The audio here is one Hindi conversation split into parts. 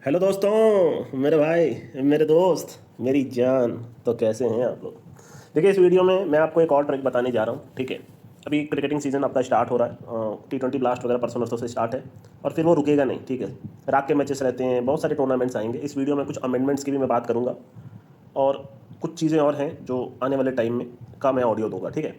हेलो दोस्तों, मेरे भाई, मेरे दोस्त, मेरी जान। तो कैसे हैं आप लोग? देखिए, इस वीडियो में मैं आपको एक और ट्रिक बताने जा रहा हूँ। ठीक है, अभी क्रिकेटिंग सीजन आपका स्टार्ट हो रहा है। T20 ब्लास्ट वगैरह परसों नरसों से स्टार्ट है और फिर वो रुकेगा नहीं। ठीक है, रात के मैचेस रहते हैं, बहुत सारे टूर्नामेंट्स आएंगे। इस वीडियो में कुछ अमेंडमेंट्स की भी मैं बात करूँगा और कुछ चीज़ें और हैं जो आने वाले टाइम में का मैं ऑडियो दूंगा। ठीक है,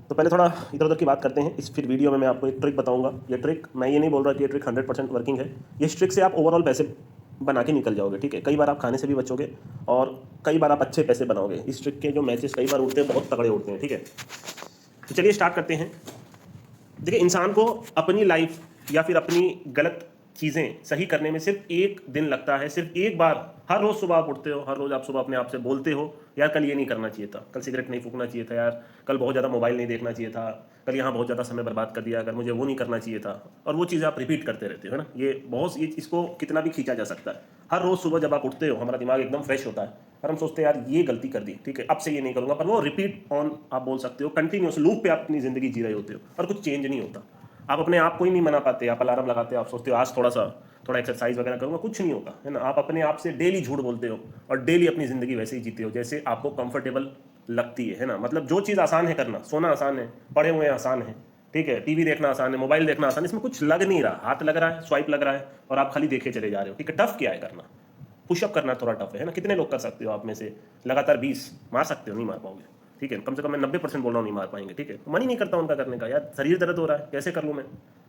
तो पहले थोड़ा इधर उधर की बात करते हैं। इस फिर वीडियो में मैं आपको एक ट्रिक बताऊंगा। ये ट्रिक, मैं ये नहीं बोल रहा कि ये ट्रिक 100% वर्किंग है। ये ट्रिक से आप ओवरऑल पैसे बना के निकल जाओगे। ठीक है, कई बार आप खाने से भी बचोगे और कई बार आप अच्छे पैसे बनाओगे। इस ट्रिक के जो मैचेस कई बार उठते हैं, बहुत तगड़े उठते हैं। ठीक है, तो चलिए स्टार्ट करते हैं। देखिए, इंसान को अपनी लाइफ या फिर अपनी गलत चीज़ें सही करने में सिर्फ एक दिन लगता है, सिर्फ एक बार। हर रोज़ सुबह आप उठते हो, हर रोज़ आप सुबह अपने आप से बोलते हो, यार कल ये नहीं करना चाहिए था, कल सिगरेट नहीं फूकना चाहिए था, यार कल बहुत ज़्यादा मोबाइल नहीं देखना चाहिए था, कल यहाँ बहुत ज़्यादा समय बर्बाद कर दिया, अगर मुझे वो नहीं करना चाहिए था। और वो चीज़ें आप रिपीट करते रहते हो, है ना। ये इसको कितना भी खींचा जा सकता है। हर रोज़ सुबह जब आप उठते हो, हमारा दिमाग एकदम फ्रेश होता है और हम सोचते हैं यार ये गलती कर दी, ठीक है अब से ये नहीं करूँगा। पर वो रिपीट ऑन, आप बोल सकते हो कंटिन्यूस लूप पे आप अपनी ज़िंदगी जी रहे होते हो और कुछ चेंज नहीं होता। आप अपने आप को ही नहीं मना पाते। आप अलार्म लगाते हो, आप सोचते हो आज थोड़ा एक्सरसाइज वगैरह करूँगा, कुछ नहीं होगा, है ना। आप अपने आप से डेली झूठ बोलते हो और डेली अपनी ज़िंदगी वैसे ही जीते हो जैसे आपको कंफर्टेबल लगती है ना। मतलब जो चीज़ आसान है करना, सोना आसान है, पढ़े हुए आसान है, ठीक है, टीवी देखना आसान है, मोबाइल देखना आसान है, इसमें कुछ लग नहीं रहा, हाथ लग रहा है, स्वाइप लग रहा है और आप खाली देखे चले जा रहे हो। ठीक है, टफ क्या है करना? पुशअप करना थोड़ा टफ है ना। कितने लोग कर सकते हो आप में से? लगातार 20 मार सकते हो? नहीं मार पाओगे। ठीक है, कम से कम मैं 90% बोल रहा हूँ नहीं मार पाएंगे। ठीक है, मन ही नहीं करता उनका करने का, यार शरीर दर्द हो रहा है, कैसे कर लूँ मैं।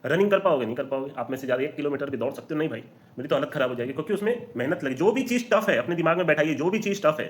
रनिंग कर पाओगे? नहीं कर पाओगे। आप में से ज़्यादा 1 किलोमीटर भी दौड़ सकते हो? नहीं भाई, मेरी तो हालत खराब हो जाएगी, क्योंकि उसमें मेहनत लगी। जो भी चीज़ टफ है अपने दिमाग में बैठाइए, जो भी चीज़ टफ है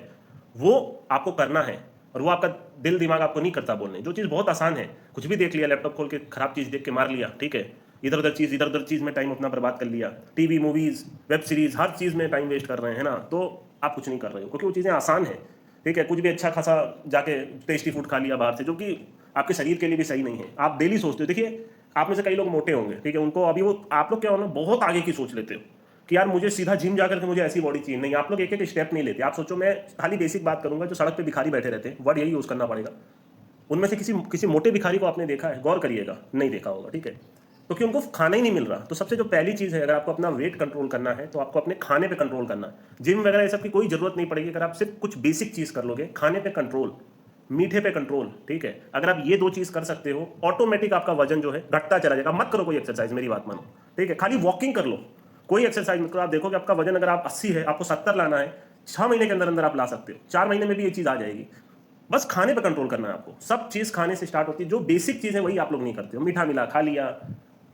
वो आपको करना है और वो आपका दिल दिमाग आपको नहीं करता बोलने। जो चीज़ बहुत आसान है, कुछ भी देख लिया, लैपटॉप खोल के खराब चीज़ देख के मार लिया, ठीक है, इधर उधर चीज़ में टाइम अपना बर्बाद कर लिया, टीवी मूवीज़ वेब सीरीज़ हर चीज़ में टाइम वेस्ट कर रहे हैं ना, तो आप कुछ नहीं कर रहे हो, क्योंकि वो चीज़ें आसान है। ठीक है, कुछ भी अच्छा खासा जाके टेस्टी फूड खा लिया बाहर से, जो कि आपके शरीर के लिए भी सही नहीं है। आप डेली सोचते हो, देखिए आप में से कई लोग मोटे होंगे, ठीक है, उनको अभी वो, आप लोग क्या हो ना, बहुत आगे की सोच लेते हो कि यार मुझे सीधा जिम जाकर के मुझे ऐसी बॉडी चाहिए। नहीं, आप लोग एक एक स्टेप नहीं लेते। आप सोचो, मैं खाली बेसिक बात करूंगा, जो सड़क पे भिखारी बैठे रहते हैं, वर्ड यही यूज़ करना पड़ेगा। उनमें से किसी किसी मोटे भिखारी को आपने देखा है? गौर करिएगा, नहीं देखा होगा। ठीक है, क्योंकि उनको खाना ही नहीं मिल रहा। तो सबसे जो पहली चीज़ है, अगर आपको अपना वेट कंट्रोल करना है तो आपको अपने खाने पे कंट्रोल करना है। जिम वगैरह ये सब की कोई जरूरत नहीं पड़ेगी, अगर आप सिर्फ कुछ बेसिक चीज़ कर लोगे, खाने पे कंट्रोल, मीठे पे कंट्रोल। ठीक है, अगर आप ये दो चीज़ कर सकते हो, ऑटोमेटिक आपका वजन जो है घटता चला जाएगा। मत करो कोई एक्सरसाइज, मेरी बात मानो, ठीक है, खाली वॉकिंग कर लो, कोई एक्सरसाइज मत करो। आप देखोगे आपका वजन, अगर आप 80 है, आपको 70 लाना है, 6 महीने के अंदर अंदर आप ला सकते हो। 4 महीने में भी ये चीज़ आ जाएगी। बस खाने पे कंट्रोल करना है आपको। सब चीज़ खाने से स्टार्ट होती है। जो बेसिक चीज़ है वही आप लोग नहीं करते हो। मीठा मिला खा लिया,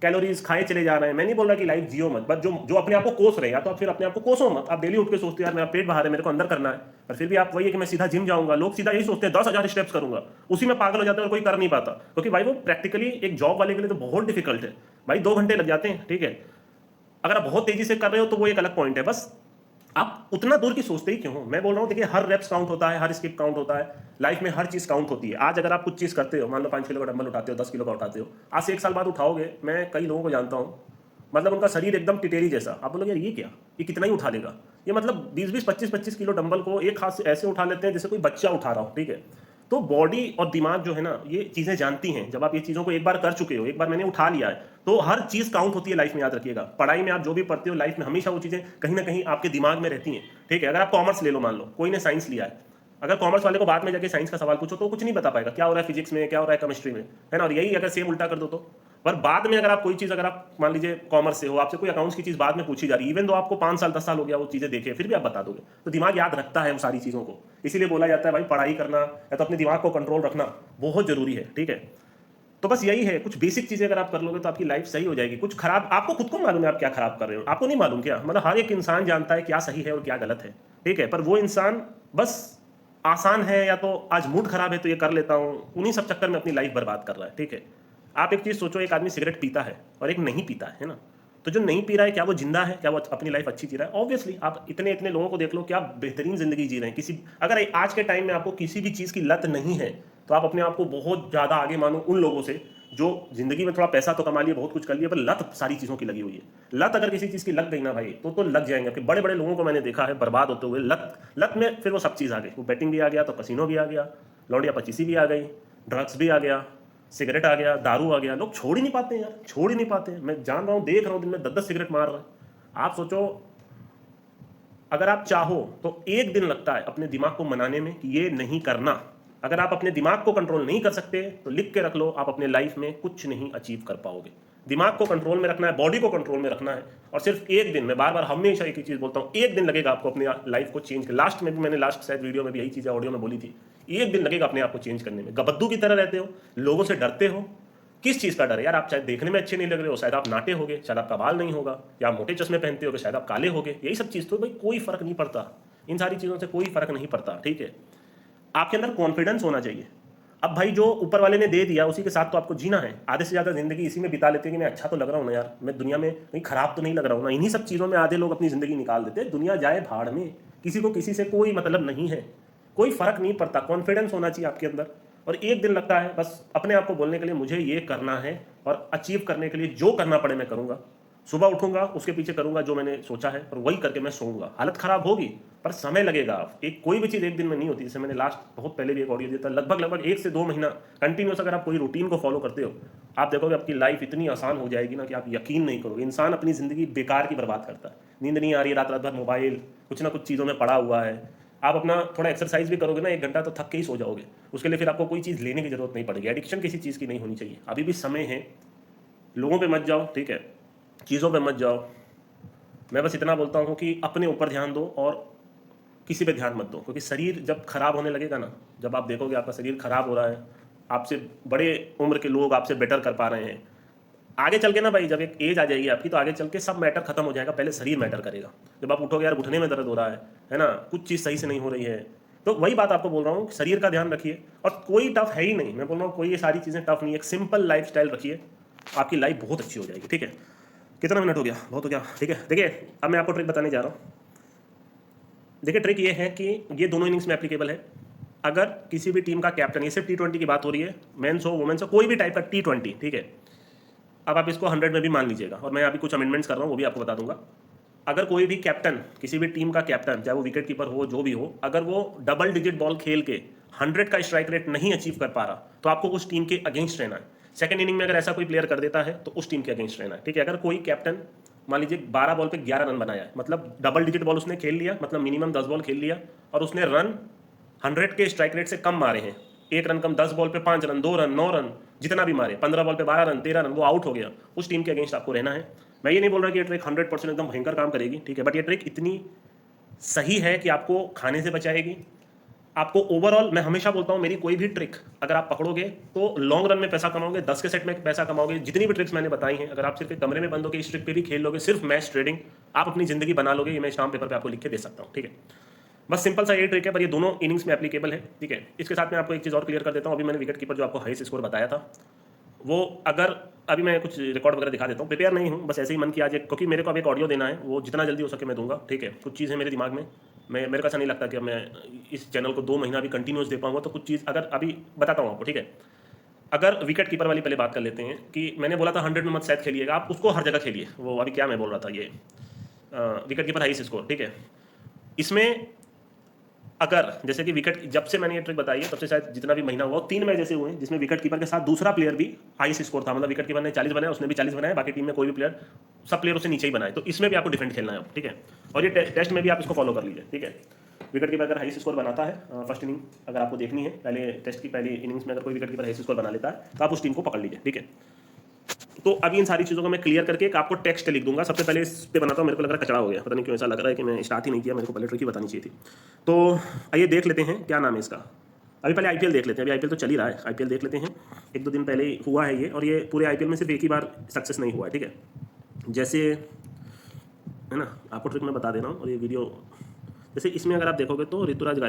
कैलोरीज खाए चले जा रहे हैं। मैं नहीं बोल रहा कि लाइफ जियो मत, बट जो जो अपने आप को कोस रहे हैं, या तो आप फिर अपने आप को कोसो मत। आप डेली उठ के सोचते हो यार मेरा पेट बाहर है, मेरे को अंदर करना है, पर फिर भी आप वही है कि मैं सीधा जिम जाऊंगा। लोग सीधा यही सोचते हैं 10,000 स्टेप्स करूंगा, उसी में पागल हो जाते हैं और कोई कर नहीं पाता। क्योंकि भाई वो प्रैक्टिकली एक जॉब वाले के लिए तो बहुत डिफिकल्ट है भाई, 2 घंटे लग जाते हैं। ठीक है, अगर आप बहुत तेजी से कर रहे हो तो वो एक अलग पॉइंट है। बस आप उतना दूर की सोचते ही क्यों हो? मैं बोल रहा हूँ, देखिए हर रेप्स काउंट होता है, हर स्किप काउंट होता है, लाइफ में हर चीज़ काउंट होती है। आज अगर आप कुछ चीज़ करते हो, मान लो 5 किलो का डंबल उठाते हो, 10 किलो का उठाते हो, आज से 1 साल बाद उठाओगे, मैं कई लोगों को जानता हूँ, मतलब उनका शरीर एकदम टिटेरी जैसा। आप बोलोगे यार ये क्या, ये कितना ही उठा लेगा? ये मतलब 20-20, 25-25 किलो डंबल को एक हाथ से ऐसे उठा लेते हैं जैसे कोई बच्चा उठा रहा हो। ठीक है, तो बॉडी और दिमाग जो है ना, ये चीज़ें जानती हैं। जब आप ये चीज़ों को एक बार कर चुके हो, एक बार मैंने उठा लिया है, तो हर चीज़ काउंट होती है लाइफ में। याद रखिएगा, पढ़ाई में आप जो भी पढ़ते हो लाइफ में, हमेशा वो चीज़ें कहीं ना कहीं आपके दिमाग में रहती हैं। ठीक है, अगर आप कॉमर्स ले लो, मान लो कोई ने साइंस लिया है, अगर कॉमर्स वाले को बाद में जाके साइंस का सवाल पूछो तो कुछ नहीं बता पाएगा, क्या हो रहा है फिजिक्स में, क्या हो रहा है केमिस्ट्री में, है ना। और यही अगर सेम उल्टा कर दो तो, पर बाद में अगर आप कोई चीज़, अगर आप मान लीजिए कॉमर्स से हो, आपसे कोई अकाउंट्स की चीज़ बाद में पूछी जा रही है, इवन दो आपको 5 साल 10 साल हो गया वो चीज़ें देखे, फिर भी आप बता दोगे, तो दिमाग याद रखता है उन सारी चीज़ों को। इसीलिए बोला जाता है भाई, पढ़ाई करना या तो अपने दिमाग को कंट्रोल रखना बहुत जरूरी है। ठीक है, तो बस यही है, कुछ बेसिक चीजें अगर आप कर लोगे तो आपकी लाइफ सही हो जाएगी। कुछ खराब आपको खुद को मालूम है आप क्या खराब कर रहे हो, आपको नहीं मालूम क्या? मतलब हर एक इंसान जानता है क्या सही है और क्या गलत है। ठीक है, पर वो इंसान बस आसान है, या तो आज मूड खराब है तो ये कर लेता हूँ, उन्हीं सब चक्कर में अपनी लाइफ बर्बाद कर रहा है। ठीक है, आप एक चीज सोचो, एक आदमी सिगरेट पीता है और एक नहीं पीता है ना, तो जो नहीं पी रहा है क्या वो जिंदा है? क्या वो अपनी लाइफ अच्छी जी रहा है? ऑब्वियसली। आप इतने इतने लोगों को देख लो, क्या बेहतरीन जिंदगी जी रहे हैं। किसी, अगर आज के टाइम में आपको किसी भी चीज की लत नहीं है, तो आप अपने आप को बहुत ज्यादा आगे मानो उन लोगों से जो जिंदगी में थोड़ा पैसा तो कमा लिया, बहुत कुछ कर लिया, पर लत सारी चीज़ों की लगी हुई है। लत अगर किसी चीज़ की लग गई ना भाई, तो लग जाएंगे। कि बड़े बड़े लोगों को मैंने देखा है बर्बाद होते हुए, लत लत में फिर वो सब चीज़ आ गई। वो बैटिंग भी आ गया, तो कसिनो भी आ गया, लौंडिया पचीसी भी आ गई, ड्रग्स भी आ गया, सिगरेट आ गया, दारू आ गया। लोग छोड़ ही नहीं पाते हैं यार, छोड़ ही नहीं पाते हैं। मैं जान रहा हूँ, देख रहा हूँ, दिन में 10-10 सिगरेट मार रहे हैं। आप सोचो, अगर आप चाहो तो एक दिन लगता है अपने दिमाग को मनाने में कि ये नहीं करना। अगर आप अपने दिमाग को कंट्रोल नहीं कर सकते तो लिख के रख लो, आप अपने लाइफ में कुछ नहीं अचीव कर पाओगे। दिमाग को कंट्रोल में रखना है, बॉडी को कंट्रोल में रखना है, और सिर्फ एक दिन, मैं बार बार हमेशा एक ही चीज़ बोलता हूँ, एक दिन लगेगा आपको अपनी लाइफ को चेंज कर। लास्ट में भी मैंने लास्ट शायद वीडियो में भी यही चीज़ें ऑडियो में बोली थी, एक दिन लगेगा अपने आप को चेंज करने में। गबद्दू की तरह रहते हो, लोगों से डरते हो। किस चीज़ का डर है यार? आप शायद देखने में अच्छे नहीं लग रहे हो, शायद आप नाटे होगे, शायद आपका बाल नहीं होगा, या मोटे चश्मे पहनते हो, शायद आप काले होगे। यही सब चीज़ तो भाई कोई फर्क नहीं पड़ता, इन सारी चीज़ों से कोई फर्क नहीं पड़ता। ठीक है, आपके अंदर कॉन्फिडेंस होना चाहिए। अब भाई जो ऊपर वाले ने दे दिया उसी के साथ तो आपको जीना है। आधे से ज़्यादा जिंदगी इसी में बिता लेते हैं कि मैं अच्छा तो लग रहा हूँ ना यार, मैं दुनिया में कहीं खराब तो नहीं लग रहा हूँ ना। इन्हीं सब चीज़ों में आधे लोग अपनी ज़िंदगी निकाल देते हैं। दुनिया जाए भाड़ में, किसी को किसी से कोई मतलब नहीं है, कोई फर्क नहीं पड़ता। कॉन्फिडेंस होना चाहिए आपके अंदर, और एक दिन लगता है बस अपने आप को बोलने के लिए मुझे ये करना है, और अचीव करने के लिए जो करना पड़े मैं करूँगा। सुबह उठूंगा, उसके पीछे करूंगा जो मैंने सोचा है, और वही करके मैं सोऊंगा। हालत खराब होगी पर समय लगेगा। एक कोई भी चीज़ एक दिन में नहीं होती। जैसे मैंने लास्ट बहुत पहले भी एक ऑडियो दिया था, लगभग 1 से 2 महीना कंटिन्यूस अगर आप कोई रूटीन को फॉलो करते हो, आप देखोगे आपकी लाइफ इतनी आसान हो जाएगी ना कि आप यकीन नहीं करोगे। इंसान अपनी ज़िंदगी बेकार की बर्बाद करता है, नींद नहीं आ रही है, रात रात भर मोबाइल कुछ ना कुछ चीज़ों में पड़ा हुआ है। आप अपना थोड़ा एक्सरसाइज भी करोगे ना 1 घंटा, तो थक के ही सो जाओगे। उसके लिए फिर आपको कोई चीज़ लेने की जरूरत नहीं पड़ेगी। एडिक्शन किसी चीज़ की नहीं होनी चाहिए। अभी भी समय है, लोगों पे मत जाओ, ठीक है, चीज़ों पे मत जाओ। मैं बस इतना बोलता हूँ कि अपने ऊपर ध्यान दो और किसी पे ध्यान मत दो, क्योंकि शरीर जब खराब होने लगेगा ना, जब आप देखोगे आपका शरीर खराब हो रहा है, आपसे बड़े उम्र के लोग आपसे बेटर कर पा रहे हैं, आगे चल के ना भाई जब एक एज आ जाएगी आपकी, तो आगे चल के सब मैटर खत्म हो जाएगा, पहले शरीर मैटर करेगा। जब आप उठोगे यार घुटने में दर्द हो रहा है ना, कुछ चीज़ सही से नहीं हो रही है, तो वही बात आपको बोल रहा हूँ, शरीर का ध्यान रखिए। और कोई टफ है ही नहीं, मैं बोल रहा हूँ कोई ये सारी चीज़ें टफ नहीं है। एक सिंपल लाइफ स्टाइल रखिए, आपकी लाइफ बहुत अच्छी हो जाएगी। ठीक है, कितना मिनट हो गया? बहुत हो गया। ठीक है, देखिए अब मैं आपको ट्रिक बताने जा रहा हूँ। देखिए ट्रिक ये है कि ये दोनों इनिंग्स में एप्लीकेबल है। अगर किसी भी टीम का कैप्टन, ये सिर्फ T20 की बात हो रही है, मेंस हो वुमेन्स हो, कोई भी टाइप का T20, ठीक है, अब आप इसको 100 में भी मान लीजिएगा, और मैं अभी कुछ अमेंडमेंट्स कर रहा हूँ वो भी आपको बता दूंगा। अगर कोई भी कैप्टन, किसी भी टीम का कैप्टन, चाहे वो विकेट कीपर हो, जो भी हो, अगर वो डबल डिजिट बॉल खेल के 100 का स्ट्राइक रेट नहीं अचीव कर पा रहा, तो आपको उस टीम के अगेंस्ट रहना है। सेकंड इनिंग में अगर ऐसा कोई प्लेयर कर देता है तो उस टीम के अगेंस्ट रहना है। ठीक है, अगर कोई कैप्टन मान लीजिए 12 बॉल पे 11 रन बनाया है, मतलब डबल डिजिट बॉल उसने खेल लिया, मतलब मिनिमम 10 बॉल खेल लिया, और उसने रन 100 के स्ट्राइक रेट से कम मारे हैं, 1 रन कम, 10 बॉल पे 5 रन, 2 रन, 9 रन, जितना भी मारे, 15 बॉल पे 12 रन, 13 रन, वो आउट हो गया, उस टीम के अगेंस्ट आपको रहना है। मैं ये नहीं बोल रहा कि ये ट्रिक 100% एकदम भयंकर काम करेगी, ठीक है, बट ये ट्रिक इतनी सही है कि आपको खाने से बचाएगी, आपको ओवरऑल। मैं हमेशा बोलता हूँ मेरी कोई भी ट्रिक अगर आप पकड़ोगे तो लॉन्ग रन में पैसा कमाओगे, 10 के सेट में पैसा कमाओगे। जितनी भी ट्रिक्स मैंने बताई हैं, अगर आप सिर्फ एक कमरे में बंद होकर इस ट्रिक पे भी खेल लोगे, सिर्फ मैच ट्रेडिंग, आप अपनी जिंदगी बना लोगे। ये मैं स्टाम्प पेपर पे आपको लिख के दे सकता हूँ। ठीक है, बस सिंपल सा ये ट्रिक है, पर ये दोनों इनिंग्स में एप्लीकेबल है। ठीक है, इसके साथ मैं आपको एक चीज़ और क्लियर कर देता हूँ। अभी मैंने विकेट कीपर जो आपको हाईएस्ट स्कोर बताया था, वो अगर अभी मैं कुछ रिकॉर्ड वगैरह दिखा देता हूँ, प्रिपेयर नहीं हूँ, बस ऐसे ही मन किया आज, क्योंकि मेरे को अब एक ऑडियो देना है, वो जितना जल्दी हो सके मैं दूंगा। ठीक है, कुछ चीज़ें मेरे दिमाग में, मेरे को ऐसा नहीं लगता कि मैं इस चैनल को 2 महीना भी कंटिन्यूस दे पाऊंगा, तो कुछ चीज़ अगर अभी बताता हूँ आपको। ठीक है, अगर विकेट कीपर वाली पहले बात कर लेते हैं कि मैंने बोला था 100 में मत शायद खेलिएगा, आप उसको हर जगह खेलिए। वो अभी क्या मैं बोल रहा था, ये विकेट कीपर हाईएस्ट स्कोर। ठीक है, इसमें अगर जैसे कि विकेट, जब से मैंने ये ट्रिक बताई है तब से शायद जितना भी महीना हुआ, 3 मैच ऐसे हुए हैं जिसमें विकेट कीपर के साथ दूसरा प्लेयर भी हाईएस्ट स्कोर था, मतलब विकेट कीपर ने 40 बनाया, उसने भी 40 बनाया, बाकी टीम में कोई भी प्लेयर, सब प्लेयर उससे नीचे ही बनाए। तो इसमें भी आपको डिफेंड खेलना है। ठीक है, और ये टेस्ट में भी आप इसको फॉलो कर लीजिए। ठीक है, विकेट कीपर अगर हाईएस्ट स्कोर बनाता है, फर्स्ट इनिंग अगर आपको देखनी है, पहले टेस्ट की पहली इनिंग्स में अगर कोई विकेट कीपर हाईएस्ट स्कोर बना लेता है तो आप उस टीम को पकड़ लीजिए। ठीक है, तो अभी इन सारी चीज़ों को मैं क्लियर करके एक आपको टेक्स्ट लिख दूंगा। सबसे पहले इस पे बनाता हूँ, मेरे को लग रहा है कचरा हो गया, पता नहीं क्यों ऐसा लग रहा है कि मैं स्टार्ट ही नहीं किया, मेरे को पहले ट्रिक ही बतानी चाहिए थी। तो आइए देख लेते हैं क्या नाम है इसका। अभी पहले आईपीएल देख लेते हैं, अभी आईपीएल तो चल ही रहा है, आईपीएल देख लेते हैं। 1-2 दिन पहले हुआ है ये, और ये पूरे आईपीएल में सिर्फ एक ही बार सक्सेस नहीं हुआ है। ठीक है, जैसे है ना, आपको ट्रिक मैं बता दे रहा हूँ, और ये वीडियो जैसे इसमें अगर आप देखोगे तो ऋतुराज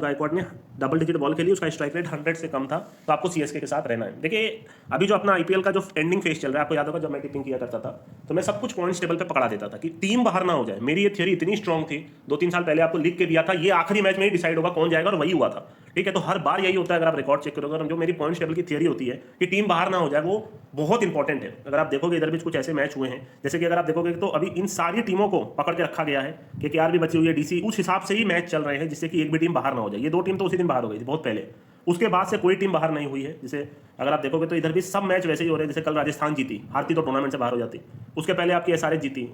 गायकवाड़ ने डबल डिजिट बॉल खेली, उसका स्ट्राइक रेट 100 से कम था, तो आपको सीएसके के साथ रहना है। देखिए अभी जो अपना आईपीएल का जो एंडिंग फेज चल रहा है, आपको याद होगा जब मैं टिपिंग किया करता था तो मैं सब कुछ पॉइंट्स टेबल पे पकड़ा देता था कि टीम बाहर ना हो जाए। मेरी ये थियरी इतनी स्ट्रॉन्ग थी, 2-3 साल पहले आपको लिख के दिया था, ये आखिरी मैच में ही डिसाइड होगा कौन जाएगा, और वही हुआ था। ठीक है, तो हर बार यही होता है, अगर आप रिकॉर्ड चेक करोगे, जो मेरी पॉइंट्स टेबल की थियरी होती है कि टीम बाहर ना हो जाए, वो बहुत इंपॉर्टेंट है। अगर आप देखोगे इधर भी कुछ ऐसे मैच हुए हैं, जैसे कि अगर आप देखोगे तो अभी इन सारी टीमों को पकड़ के रखा गया है कि केकेआर भी बची हुई है, डीसी, उस हिसाब से ही मैच चल रहे हैं जिससे कि एक भी टीम बाहर ना हो जाए। ये 2 टीम तो उसी दिन बाहर हो गई थी बहुत पहले, उसके बाद से कोई टीम बाहर नहीं हुई है। जैसे अगर आप देखोगे तो इधर भी सब मैच वैसे ही हो रहे हैं, जैसे कल राजस्थान जीती, हारती तो टूर्नामेंट से बाहर हो जाती, उसके पहले आपकी एसआरएच जीती,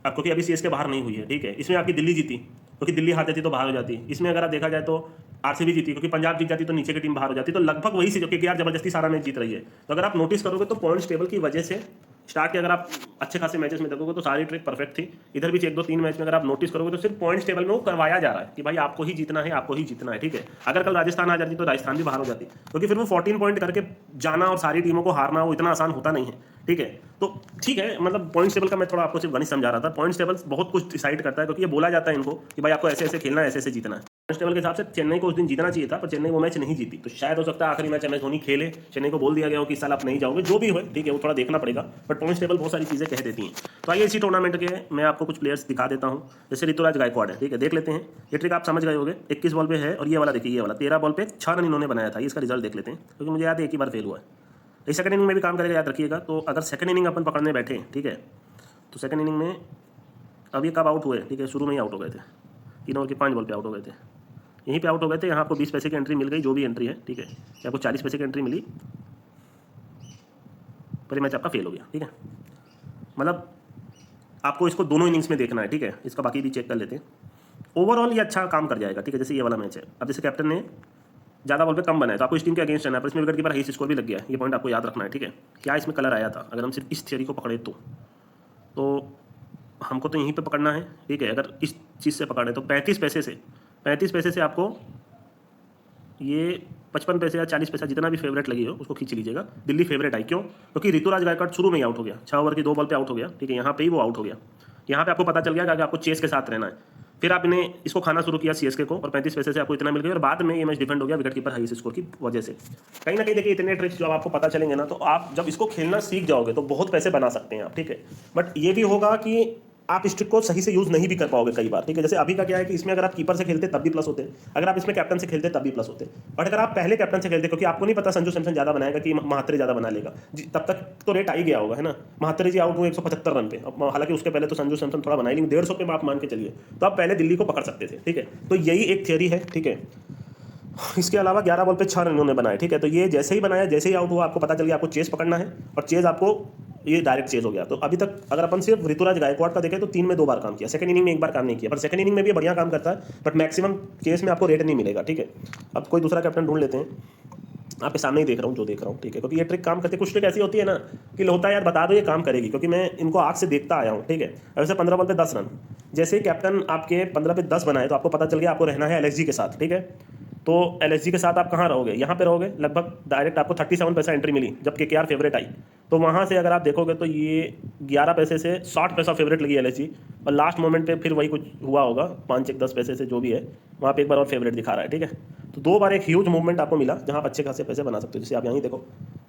क्योंकि अभी सीएसके बाहर नहीं हुई है, ठीक है। इसमें आपकी दिल्ली जीती क्योंकि दिल्ली हार जाती तो बाहर हो जाती। इसमें अगर आप देखा जाए तो आरसीबी जीती क्योंकि पंजाब जीत जाती तो नीचे की टीम बाहर हो जाती। तो लगभग वही चीज़ क्योंकि यार जबरदस्ती सारा मैच जीत रही है। तो अगर आप नोटिस करोगे तो पॉइंट्स टेबल की वजह से स्टार्ट के अगर आप अच्छे खासे मैचेस में देखोगे तो सारी ट्रिक परफेक्ट थी। इधर भी 1-2-3 मैच में अगर आप नोटिस करोगे तो सिर्फ पॉइंट्स टेबल में वो करवाया जा रहा है कि भाई आपको ही जीतना है, आपको ही जीतना है, ठीक है। अगर कल राजस्थान आ जाती तो राजस्थान भी बाहर हो जाती क्योंकि फिर वो 14 पॉइंट करके जाना और सारी टीमों को हारना वो इतना आसान होता नहीं है, ठीक है। तो ठीक है, मतलब पॉइंट्स टेबल का मैं थोड़ा आपको सिर्फ गणित समझा रहा था। पॉइंट्स टेबल बहुत कुछ डिसाइड करता है क्योंकि ये बोला जाता है इनको कि भाई आपको ऐसे ऐसे खेलना है, ऐसे ऐसे जीतना है। पॉइंट्स टेबल के हिसाब से चेन्नई को उस दिन जीतना चाहिए था पर चेन्नई वो मैच नहीं जीती। तो शायद हो सकता है आखिरी मैच एम एस धोनी खेले, चेन्नई को बोल दिया गया हो कि इस साल आप नहीं जाओगे, जो भी हो, ठीक है, वो थोड़ा देखना पड़ेगा। बट पॉइंट्स टेबल बहुत सारी चीज़ें कह देती हैं। तो आइए इसी टूर्नामेंट के मैं आपको कुछ प्लेयर्स दिखा देता हूँ। जैसे ऋतुराज गायकवाड़ है, ठीक है, देख लेते हैं। ये ट्रिक आप समझ गए होंगे। 21 बॉल पे है और ये वाला देखिए, ये वाला 13 बॉल पे 6 रन इन्होंने बनाया था। इसका रिजल्ट देख लेते हैं क्योंकि मुझे याद है एक ही बार फेल हुआ है। इस सेकंड इनिंग में भी काम करेगा, याद रखिएगा। तो अगर सेकंड इनिंग अपन पकड़ने बैठे, ठीक है, तो सेकंड इनिंग में अब ये कब आउट हुए, ठीक है, शुरू में ही आउट हो गए थे। 3 ओवर की 5 बॉल पे आउट हो गए थे, यहीं पे आउट हो गए थे। यहाँ आपको 20 पैसे की एंट्री मिल गई, जो भी एंट्री है, ठीक है, या आपको 40 पैसे की एंट्री मिली, पर ये मैच आपका फेल हो गया, ठीक है। मतलब आपको इसको दोनों इनिंग्स में देखना है, ठीक है। इसका बाकी भी चेक कर लेते हैं। ओवरऑल ये अच्छा काम कर जाएगा, ठीक है। जैसे ये वाला मैच है, अब जैसे कैप्टन ने ज़्यादा बॉल पे कम बनाया तो आपको इस टीम के अगेंस्ट रहना है, पर इसमें विकेट कीपर हाई स्कोर भी लग गया है। ये पॉइंट आपको याद रखना है, ठीक है। क्या इसमें कलर आया था, अगर हम सिर्फ इस थियरी को पकड़े तो हमको तो यहीं पे पकड़ना है, ठीक है। अगर इस चीज़ से पकड़े तो 35 पैसे से आपको ये 55 पैसे या 40 पैसा जितना भी फेवरेट लगी हो उसको खींच लीजिएगा। दिल्ली फेवरेट आई, क्यों? क्योंकि ऋतुराज गायकवाड़ शुरू में ही आउट हो गया, 6 ओवर की 2 बॉल पे आउट हो गया, ठीक है। यहाँ पे ही वो आउट हो गया। यहाँ पे आपको पता चल गया कि आपको चेस के साथ रहना है। फिर आपने इसको खाना शुरू किया सीएसके को और 35 पैसे से आपको इतना मिल गया और बाद में ये मैच डिफेंड हो गया विकेट कीपर हाई स्कोर की वजह से। कहीं ना कहीं देखिए इतने ट्रिक्स जब आपको पता चलेंगे ना तो आप जब इसको खेलना सीख जाओगे तो बहुत पैसे बना सकते हैं आप, ठीक है। बट ये भी होगा कि आप इस ट्रिक को सही से यूज़ नहीं भी कर पाओगे कई बार, ठीक है। जैसे अभी का क्या है कि इसमें अगर आप कीपर से खेलते तब भी प्लस होते, अगर आप इसमें कैप्टन से खेलते तब भी प्लस होते। बट अगर आप पहले कैप्टन से खेलते, क्योंकि आपको नहीं पता संजू सैमसन ज़्यादा बनाएगा कि महात्रे ज़्यादा बना लेगा, तब तक तो रेट आ ही गया होगा, है ना। महात्रे जी आउट हुए 175 रन पे, हालांकि उसके पहले तो संजू सैमसन थोड़ा बना ही नहीं, 150 पे आप मान के चलिए, तो आप पहले दिल्ली को पकड़ सकते थे, ठीक है। तो यही एक थियरी है, ठीक है। इसके अलावा 11 बॉल पे 6 रन इन्होंने बनाए, ठीक है। तो ये जैसे ही बनाया, जैसे ही आउट हुआ, आपको पता चल गया आपको चेस पकड़ना है और चेज आपको ये डायरेक्ट चेज हो गया। तो अभी तक अगर अपन सिर्फ ऋतुराज गायकवाड़ का देखें तो 3 में 2 बार काम किया, सेकंड इनिंग में 1 बार काम नहीं किया, पर सेकंड इनिंग में भी बढ़िया काम करता है। बट मैक्सिमम केस में आपको रेट नहीं मिलेगा, ठीक है। अब कोई दूसरा कैप्टन ढूंढ लेते हैं। आपके सामने ही देख रहा हूँ जो देख रहा हूँ, ठीक है। क्योंकि ये ट्रिक काम करती है, कुछ ट्रिक ऐसी होती है ना कि होता है यार बता दो ये काम करेगी, क्योंकि मैं इनको आग से देखता आया हूँ, ठीक है। वैसे 15 बॉल पे 10 रन, जैसे ही कैप्टन आपके 15 पे 10 बनाए तो आपको पता चल गया आपको रहना है एलएसजी के साथ, ठीक है। तो एलएसजी के साथ आप कहाँ रहोगे, यहाँ पे रहोगे। लगभग डायरेक्ट आपको 37 पैसा एंट्री मिली जब केकेआर फेवरेट आई। तो वहाँ से अगर आप देखोगे तो ये 11 पैसे से 60 पैसा फेवरेट लगी एलएसजी और लास्ट मोमेंट पे फिर वही कुछ हुआ होगा 5-10 पैसे से जो भी है, वहाँ पे एक बार और फेवरेट दिखा रहा है, ठीक है। तो 2 बार एक ह्यूज मूवमेंट आपको मिला जहाँ आप अच्छे खासे पैसे बना सकते हो। जैसे आप यहाँ देखो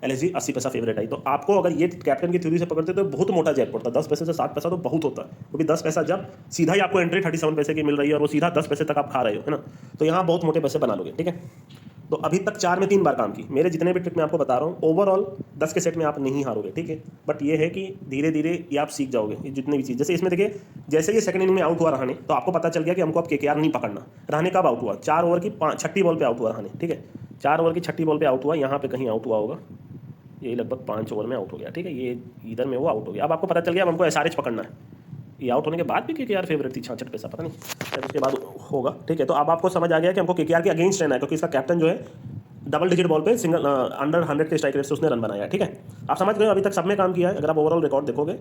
एलएसजी 80 पैसा फेवरेट आई, तो आपको अगर ये कैप्टन की थ्योरी से पकड़ते तो बहुत मोटा जैकपॉट था। 10 पैसे से 60 पैसा तो बहुत होता है, क्योंकि 10 पैसा जब सीधा ही आपको एंट्री 37 पैसे की मिल रही है और वो सीधा 10 पैसे तक आप खा रहे हो, है ना। तो यहाँ बहुत मोटे पैसे बना लोगे, ठीक है। तो अभी तक 4 में 3 बार काम की। मेरे जितने भी ट्रिक मैं आपको बता रहा हूँ ओवरऑल 10 के सेट में आप नहीं हारोगे, ठीक है। बट ये है कि धीरे धीरे ये आप सीख जाओगे ये जितनी भी चीज़। जैसे इसमें देखिए, जैसे ये सेकंड इनिंग में आउट हुआ रहाणे तो आपको पता चल गया कि हमको अब केकेआर नहीं पकड़ना। रहाणे कब आउट हुआ, 4 ओवर की 6ठी बॉल पे आउट हुआ रहाणे, ठीक है। 4 ओवर की 6ठी बॉल पे आउट हुआ, यहाँ पे कहीं आउट हुआ होगा, यही लगभग 5 ओवर में आउट हो गया, ठीक है। ये इधर में वो आउट हो गया। अब आपको पता चल गया अब हमको एसआरएच पकड़ना है। ये आउट होने के बाद भी केकेआर फेवरेट थी 66 पैसा, पता नहीं शायद उसके बाद होगा, ठीक है। तो अब आपको समझ आ गया कि हमको केकेआर के अगेंस्ट रहना है, क्योंकि इसका कैप्टन जो है डबल डिजिट बॉल पे सिंगल अंडर 100 के स्ट्राइक रेट से उसने रन बनाया है, ठीक है। आप समझ गए अभी तक सब में काम किया है। अगर आप ओवरऑल रिकॉर्ड देखोगे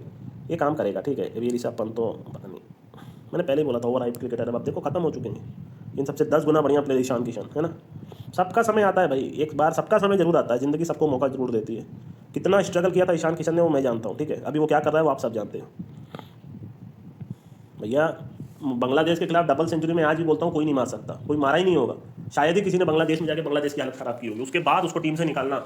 ये काम करेगा, ठीक है। अभी ऋषभ पंत तो पता नहीं, मैंने पहले ही बोला था ओवर हाइप क्रिकेटर, अब देखो खत्म हो चुके हैं। इन सबसे 10 गुना बढ़िया प्लेयर ईशान किशन, है ना। सबका समय आता है भाई, एक बार सबका समय जरूर आता है, जिंदगी सबको मौका जरूर देती है। कितना स्ट्रगल किया था ईशान किशन ने वो मैं जानता हूँ, ठीक है। अभी वो क्या कर रहा है वो आप सब जानते हो भैया। बांग्लादेश के खिलाफ डबल सेंचुरी में आज भी बोलता हूँ कोई नहीं मार सकता, कोई मारा ही नहीं होगा। शायद ही किसी ने बांग्लादेश में जाके बांग्लादेश की हालत खराब की होगी, उसके बाद उसको टीम से निकालना।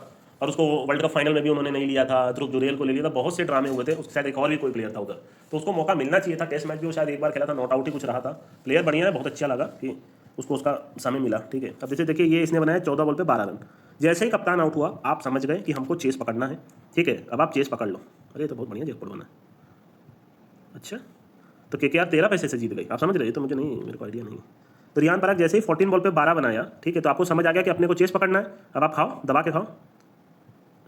और उसको वर्ल्ड कप फाइनल में भी उन्होंने नहीं लिया था, ध्रुव जुरेल को ले लिया था, बहुत से ड्रामे हुए थे। उसके साथ एक और भी कोई प्लेयर था उधर, तो उसको मौका मिलना चाहिए था। टेस्ट मैच भी वो शायद एक बार खेला था, नॉट आउट ही कुछ रहा था। प्लेयर बढ़िया है, बहुत अच्छा लगा कि उसको उसका समय मिला, ठीक है। अब जैसे देखिए ये इसने बनाया 14 बॉल पे 12 रन। जैसे ही कप्तान आउट हुआ आप समझ गए कि हमको चेस पकड़ना है, ठीक है। अब आप चेस पकड़ लो। अरे तो बहुत बढ़िया जैकपॉट बना। अच्छा, तो केकेआर 13 पैसे से जीत गई, आप समझ रहे? तो मुझे नहीं, मेरे को आइडिया नहीं। तो रियान पराग जैसे ही 14 बॉल पे 12 बनाया, ठीक है। तो आपको समझ आ गया कि अपने को चेस पकड़ना है। अब आप खाओ, दबा के खाओ,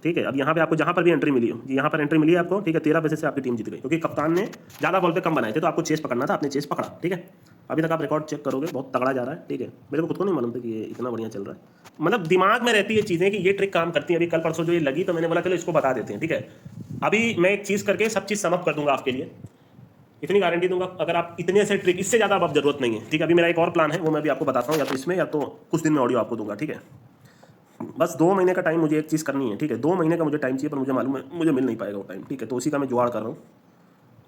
ठीक है। अब यहाँ पे आपको जहाँ पर भी एंट्री मिली हो, यहाँ पर एंट्री मिली है आपको, ठीक है, 13 बेसिस से आपकी टीम जीत गई, क्योंकि कप्तान ने ज़्यादा बॉल पे कम बनाए थे, तो आपको चेस पकड़ना था, आपने चेस पकड़ा, ठीक है। अभी तक आप रिकॉर्ड चेक करोगे, बहुत तगड़ा जा रहा है, ठीक है। मेरे को खुद को नहीं मालूम था कि ये इतना बढ़िया चल रहा है, मतलब दिमाग में रहती है चीज़ें कि ये ट्रिक काम करती है। अभी कल परसों जो ये लगी, तो मैंने बोला चलो इसको बता देते हैं, ठीक है। अभी मैं एक चीज़ करके सब चीज़ समअप कर दूंगा आपके लिए, इतनी गारंटी दूंगा। अगर आप इतने ऐसे ट्रिक, इससे ज़्यादा अब जरूरत नहीं है, ठीक है। अभी मेरा एक और प्लान है, वो मैं भी आपको बताता हूँ, या तो इसमें या तो कुछ दिन में ऑडियो आपको दूंगा, ठीक है। बस 2 महीने का टाइम मुझे एक चीज़ करनी है, ठीक है। 2 महीने का मुझे टाइम चाहिए, पर मुझे मालूम है मुझे मिल नहीं पाएगा वो टाइम, ठीक है। तो उसी का मैं जुगाड़ कर रहा हूँ,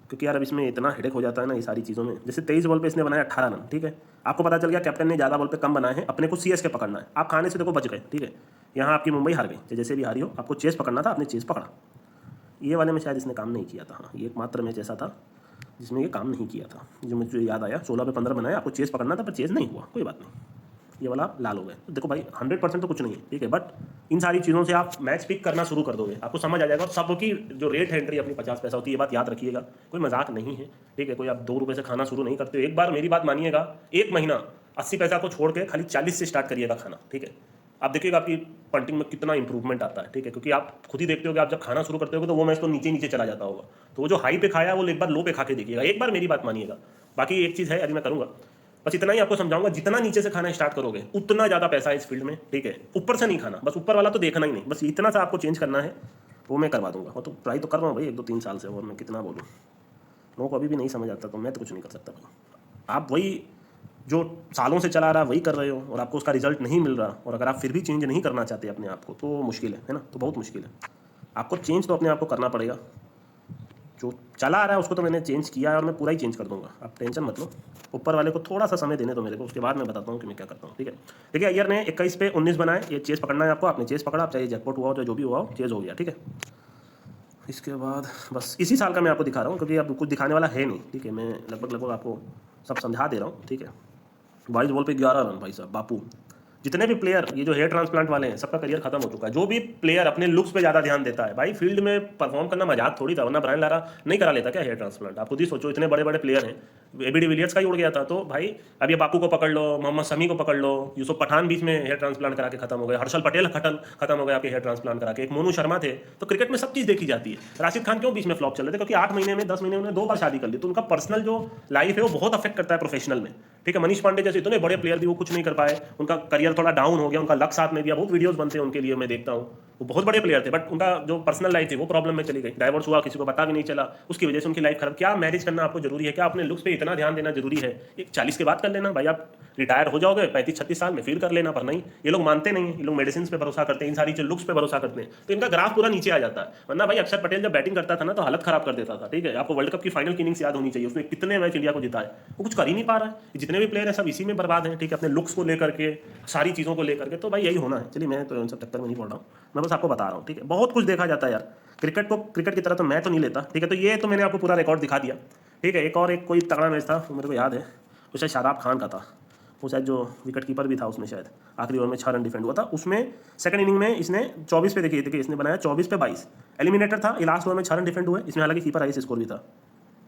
क्योंकि यार अब इसमें इतना हेडेक हो जाता है ना ये सारी चीज़ों में। जैसे 23 बॉल पे इसने बनाया 18 रन, ठीक है। आपको पता चल गया कैप्टन ने ज़्यादा बॉल पे कम बनाए हैं, अपने को सीएसके पकड़ना है। आप खाने से देखो बच गए, ठीक है। यहाँ आपकी मुंबई हार गई, जैसे भी हारी हो, आपको चेस पकड़ना था, आपने चेस पकड़ा। ये वाले में शायद इसने काम नहीं किया था, हाँ, ये एकमात्र मैच ऐसा था जिसमें ये काम नहीं किया था, जो मुझे याद आया। 16 पे 15 बनाया, आपको चेस पकड़ना था, पर चेस नहीं हुआ, कोई बात नहीं। ये वाला लाल हो गया। तो देखो भाई 100% तो कुछ नहीं है, ठीक है, बट इन सारी चीज़ों से आप मैच पिक करना शुरू कर दोगे, आपको समझ आ जाएगा। सबकी जो रेट है एंट्री अपनी 50 पैसा होती है, ये बात याद रखिएगा, कोई मजाक नहीं है, ठीक है। कोई आप 2 रुपये से खाना शुरू नहीं करते हो। एक बार मेरी बात मानिएगा, एक महीना 80 पैसा को छोड़ के खाली 40 से स्टार्ट करिएगा खाना, ठीक है। आप देखिएगा आपकी पंटिंग में कितना इंप्रूवमेंट आता है, ठीक है। क्योंकि आप खुद ही देखते हो कि आप जब खाना शुरू करते हो तो वो मैच तो नीचे नीचे चला जाता होगा, तो वो जो हाई पे खाया वो एक बार लो पे खा के देखिएगा, एक बार मेरी बात मानिएगा। बाकी एक चीज़ है, अभी मैं करूँगा, बस इतना ही आपको समझाऊंगा, जितना नीचे से खाना स्टार्ट करोगे उतना ज़्यादा पैसा है इस फील्ड में, ठीक है। ऊपर से नहीं खाना, बस ऊपर वाला तो देखना ही नहीं, बस इतना सा आपको चेंज करना है, वो मैं करवा दूंगा। वो तो ट्राई तो कर रहा हूँ भाई 1-2-3 साल से, और मैं कितना बोलूँ, लोगों को अभी भी नहीं समझ आता, तो मैं तो कुछ नहीं कर सकता भाई। आप वही जो सालों से चला रहा वही कर रहे हो, और आपको उसका रिजल्ट नहीं मिल रहा, और अगर आप फिर भी चेंज नहीं करना चाहते अपने आप को, तो मुश्किल है ना, तो बहुत मुश्किल है। आपको चेंज तो अपने आप को करना पड़ेगा। जो चला आ रहा है उसको तो मैंने चेंज किया है, और मैं पूरा ही चेंज कर दूंगा, आप टेंशन मत लो। ऊपर वाले को थोड़ा सा समय देने दो मेरे को, उसके बाद मैं बताता हूँ कि मैं क्या करता हूँ, ठीक है। देखिए अय्यर ने 21 पे 19 बनाए, ये चेस पकड़ना है आपको, आपने चेस पकड़ा, आप चाहे जैकपॉट हुआ हो चाहे जो भी हुआ हो, चेज हो गया, ठीक है। इसके बाद बस इसी साल का मैं आपको दिखा रहा हूँ, क्योंकि अब कुछ दिखाने वाला है नहीं, ठीक है। मैं लगभग आपको सब समझा दे रहा हूँ, ठीक है। 22 बॉल पे 11 रन भाई साहब बापू। जितने भी प्लेयर ये जो हेयर ट्रांसप्लांट वाले हैं, सबका करियर खत्म हो चुका है। जो भी प्लेयर अपने लुक्स पे ज़्यादा ध्यान देता है, भाई फील्ड में परफॉर्म करना मजाक थोड़ी था, वरना ब्रायन लारा नहीं करा लेता क्या हेयर ट्रांसप्लांट। आप खुद ही सोचो, इतने बड़े बड़े प्लेयर हैं, एबी डिविलियर्स का ही उड़ गया था, तो भाई अब ये बापू को पकड़ लो, मोहम्मद शमी को पकड़ लो, यूसुफ पठान बीच में हेयर ट्रांसप्लांट करा के खत्म हो गए, हर्षल पटेल खत्म हो गए आपके हेयर ट्रांसप्लांट करा के, एक मोनू शर्मा थे। तो क्रिकेट में सब चीज़ देखी जाती है। राशिद खान क्यों बीच में फ्लॉप चल रहे थे, क्योंकि 8 महीने में 10 महीने में 2 बार शादी कर ली, तो उनका पर्सनल जो लाइफ है वो बहुत अफेक्ट करता है प्रोफेशनल में, ठीक है। मनीष पांडे जैसे इतने बड़े प्लेयर भी वो कुछ नहीं कर पाए, उनका करियर थोड़ा डाउन हो गया, उनका लक साथ में दिया, बहुत वीडियोस बनते हैं उनके लिए, मैं देखता हूँ। वो बहुत बड़े प्लेयर थे, बट उनका जो पर्सनल लाइफ थी वो प्रॉब्लम में चली गई, डाइवोर्स हुआ, किसी को पता भी नहीं चला, उसकी वजह से उनकी लाइफ खराब। क्या मैरिज करना आपको जरूरी है, क्या अपने लुक्स पे इतना ध्यान देना जरूरी है? 40 के बाद कर लेना भाई, आप रिटायर हो जाओगे 35-36 साल में, फिर कर लेना, पर नहीं, ये लोग मानते नहीं है। ये लोग मेडिसिन पे भरोसा करते हैं, इन सारी जो लुक्स पे भरोसा करते हैं, तो इनका ग्राफ पूरा नीचे आ जाता है। वरना भाई अक्षर पटेल जब बैटिंग करता था ना, तो हालत खराब कर देता था, ठीक है। आपको वर्ल्ड कप की फाइनल की इनिंग्स याद होनी चाहिए, उसने कितने मैच इंडिया को जिताए, वो कुछ कर ही नहीं पा रहा है। जितने भी प्लेयर हैं सब इसी में बर्बाद हैं, ठीक है, अपने लुक्स को लेकर के, सारी चीज़ों को लेकर के। तो भाई यही होना है। चलिए मैं तो इन सब चक्कर में नहीं पड़ रहा हूँ, मैं बस आपको बता रहा हूँ, ठीक है। बहुत कुछ देखा जाता है यार, क्रिकेट को क्रिकेट की तरह तो मैं तो नहीं लेता, ठीक है। तो ये तो मैंने आपको पूरा रिकॉर्ड दिखा दिया, ठीक है। एक कोई तगड़ा मैच था, वो मेरे को याद है, वो शायद शादाब खान का था, वो शायद जो विकेट कीपर भी था उसमें, शायद आखिरी ओवर में 6 रन डिफेंड हुआ था उसमें। सेकंड इनिंग में इसने 24 पे, देखिए इसने बनाया 24 पे 22, एलिमिनेटर था ये, लास्ट ओवर में 6 रन डिफेंड हुए इसमें, हालांकि कीपर आई स्कोर भी था,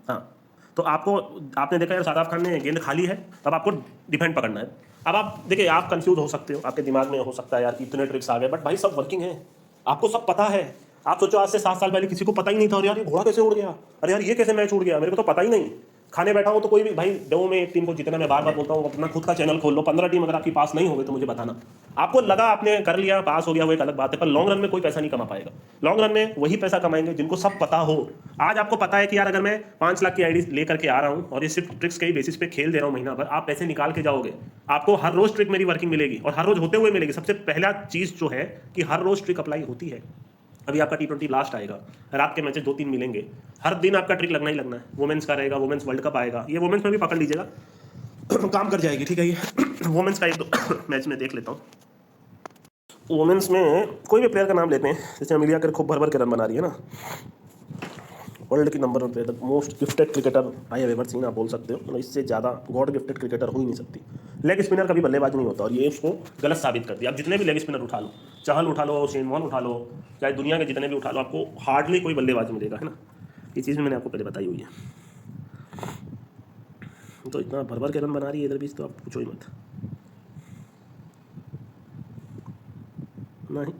हाँ। तो आपने देखा यार शादाब खान ने गेंद खाली है, अब आपको डिफेंड पकड़ना है। अब आप देखिए, आप कंफ्यूज हो सकते हो, आपके दिमाग में हो सकता है यार कि इतने ट्रिक्स आ गए, बट भाई सब वर्किंग है, आपको सब पता है। आप सोचो आज से 7 साल पहले किसी को पता ही नहीं था, अरे यार ये घोड़ा कैसे उड़ गया, अरे यार ये कैसे मैच उड़ गया, मेरे को तो पता ही नहीं। खाने बैठा हूँ तो कोई भी भाई डेमो में एक टीम को जितना, मैं बार बार बोलता हूँ, अपना खुद का चैनल खोल लो, 15 टीम अगर आपकी पास नहीं होगी तो मुझे बताना। आपको लगा आपने कर लिया, पास हो गया, वो एक अलग बात है, पर लॉन्ग रन में कोई पैसा नहीं कमा पाएगा। लॉन्ग रन में वही पैसा कमाएंगे जिनको सब पता हो। आज आपको पता है कि यार अगर मैं 5 लाख की आईडी लेकर के आ रहा हूँ और ये सिर्फ ट्रिक्स के ही बेसिस पे खेल दे रहा हूँ महीना भर, आप पैसे निकाल के जाओगे, आपको हर रोज ट्रिक मेरी वर्किंग मिलेगी, और हर रोज होते हुए मिलेगी। सबसे पहला चीज जो है कि हर रोज ट्रिक अप्लाई होती है। अभी आपका T20 लास्ट आएगा, रात के मैचेस 2-3 मिलेंगे, हर दिन आपका ट्रिक लगना ही लगना है। वुमेंस का रहेगा, वुमेंस वर्ल्ड कप आएगा, ये वुमेंस में भी पकड़ लीजिएगा, काम कर जाएगी, ठीक है। ये वुमेंस का 1-2 मैच में देख लेता हूँ। वुमेंस में कोई भी प्लेयर का नाम लेते हैं, जैसे अमिलिया कर खूब भर भर के रन बना रही है ना, वर्ल्ड की नंबर 1 पे, the most gifted cricketer I have ever seen, आप बोल सकते हो, मतलब इससे ज़्यादा गॉड गिफ्टेड क्रिकेटर हो ही नहीं सकती। लेग स्पिनर कभी बल्लेबाज नहीं होता, और ये उसको गलत साबित कर दिया। आप जितने भी लेग स्पिनर उठा लो, चहल उठा लो, शेन वॉर्न उठा लो, चाहे दुनिया के जितने भी उठा लो, आपको हार्डली कोई बल्लेबाज मिलेगा, है ना। ये चीज़ मैंने आपको पहले बताई हुई है। तो इतना भर भर के रन बना रही है इधर बीच, तो आप पूछो ही मत। नहीं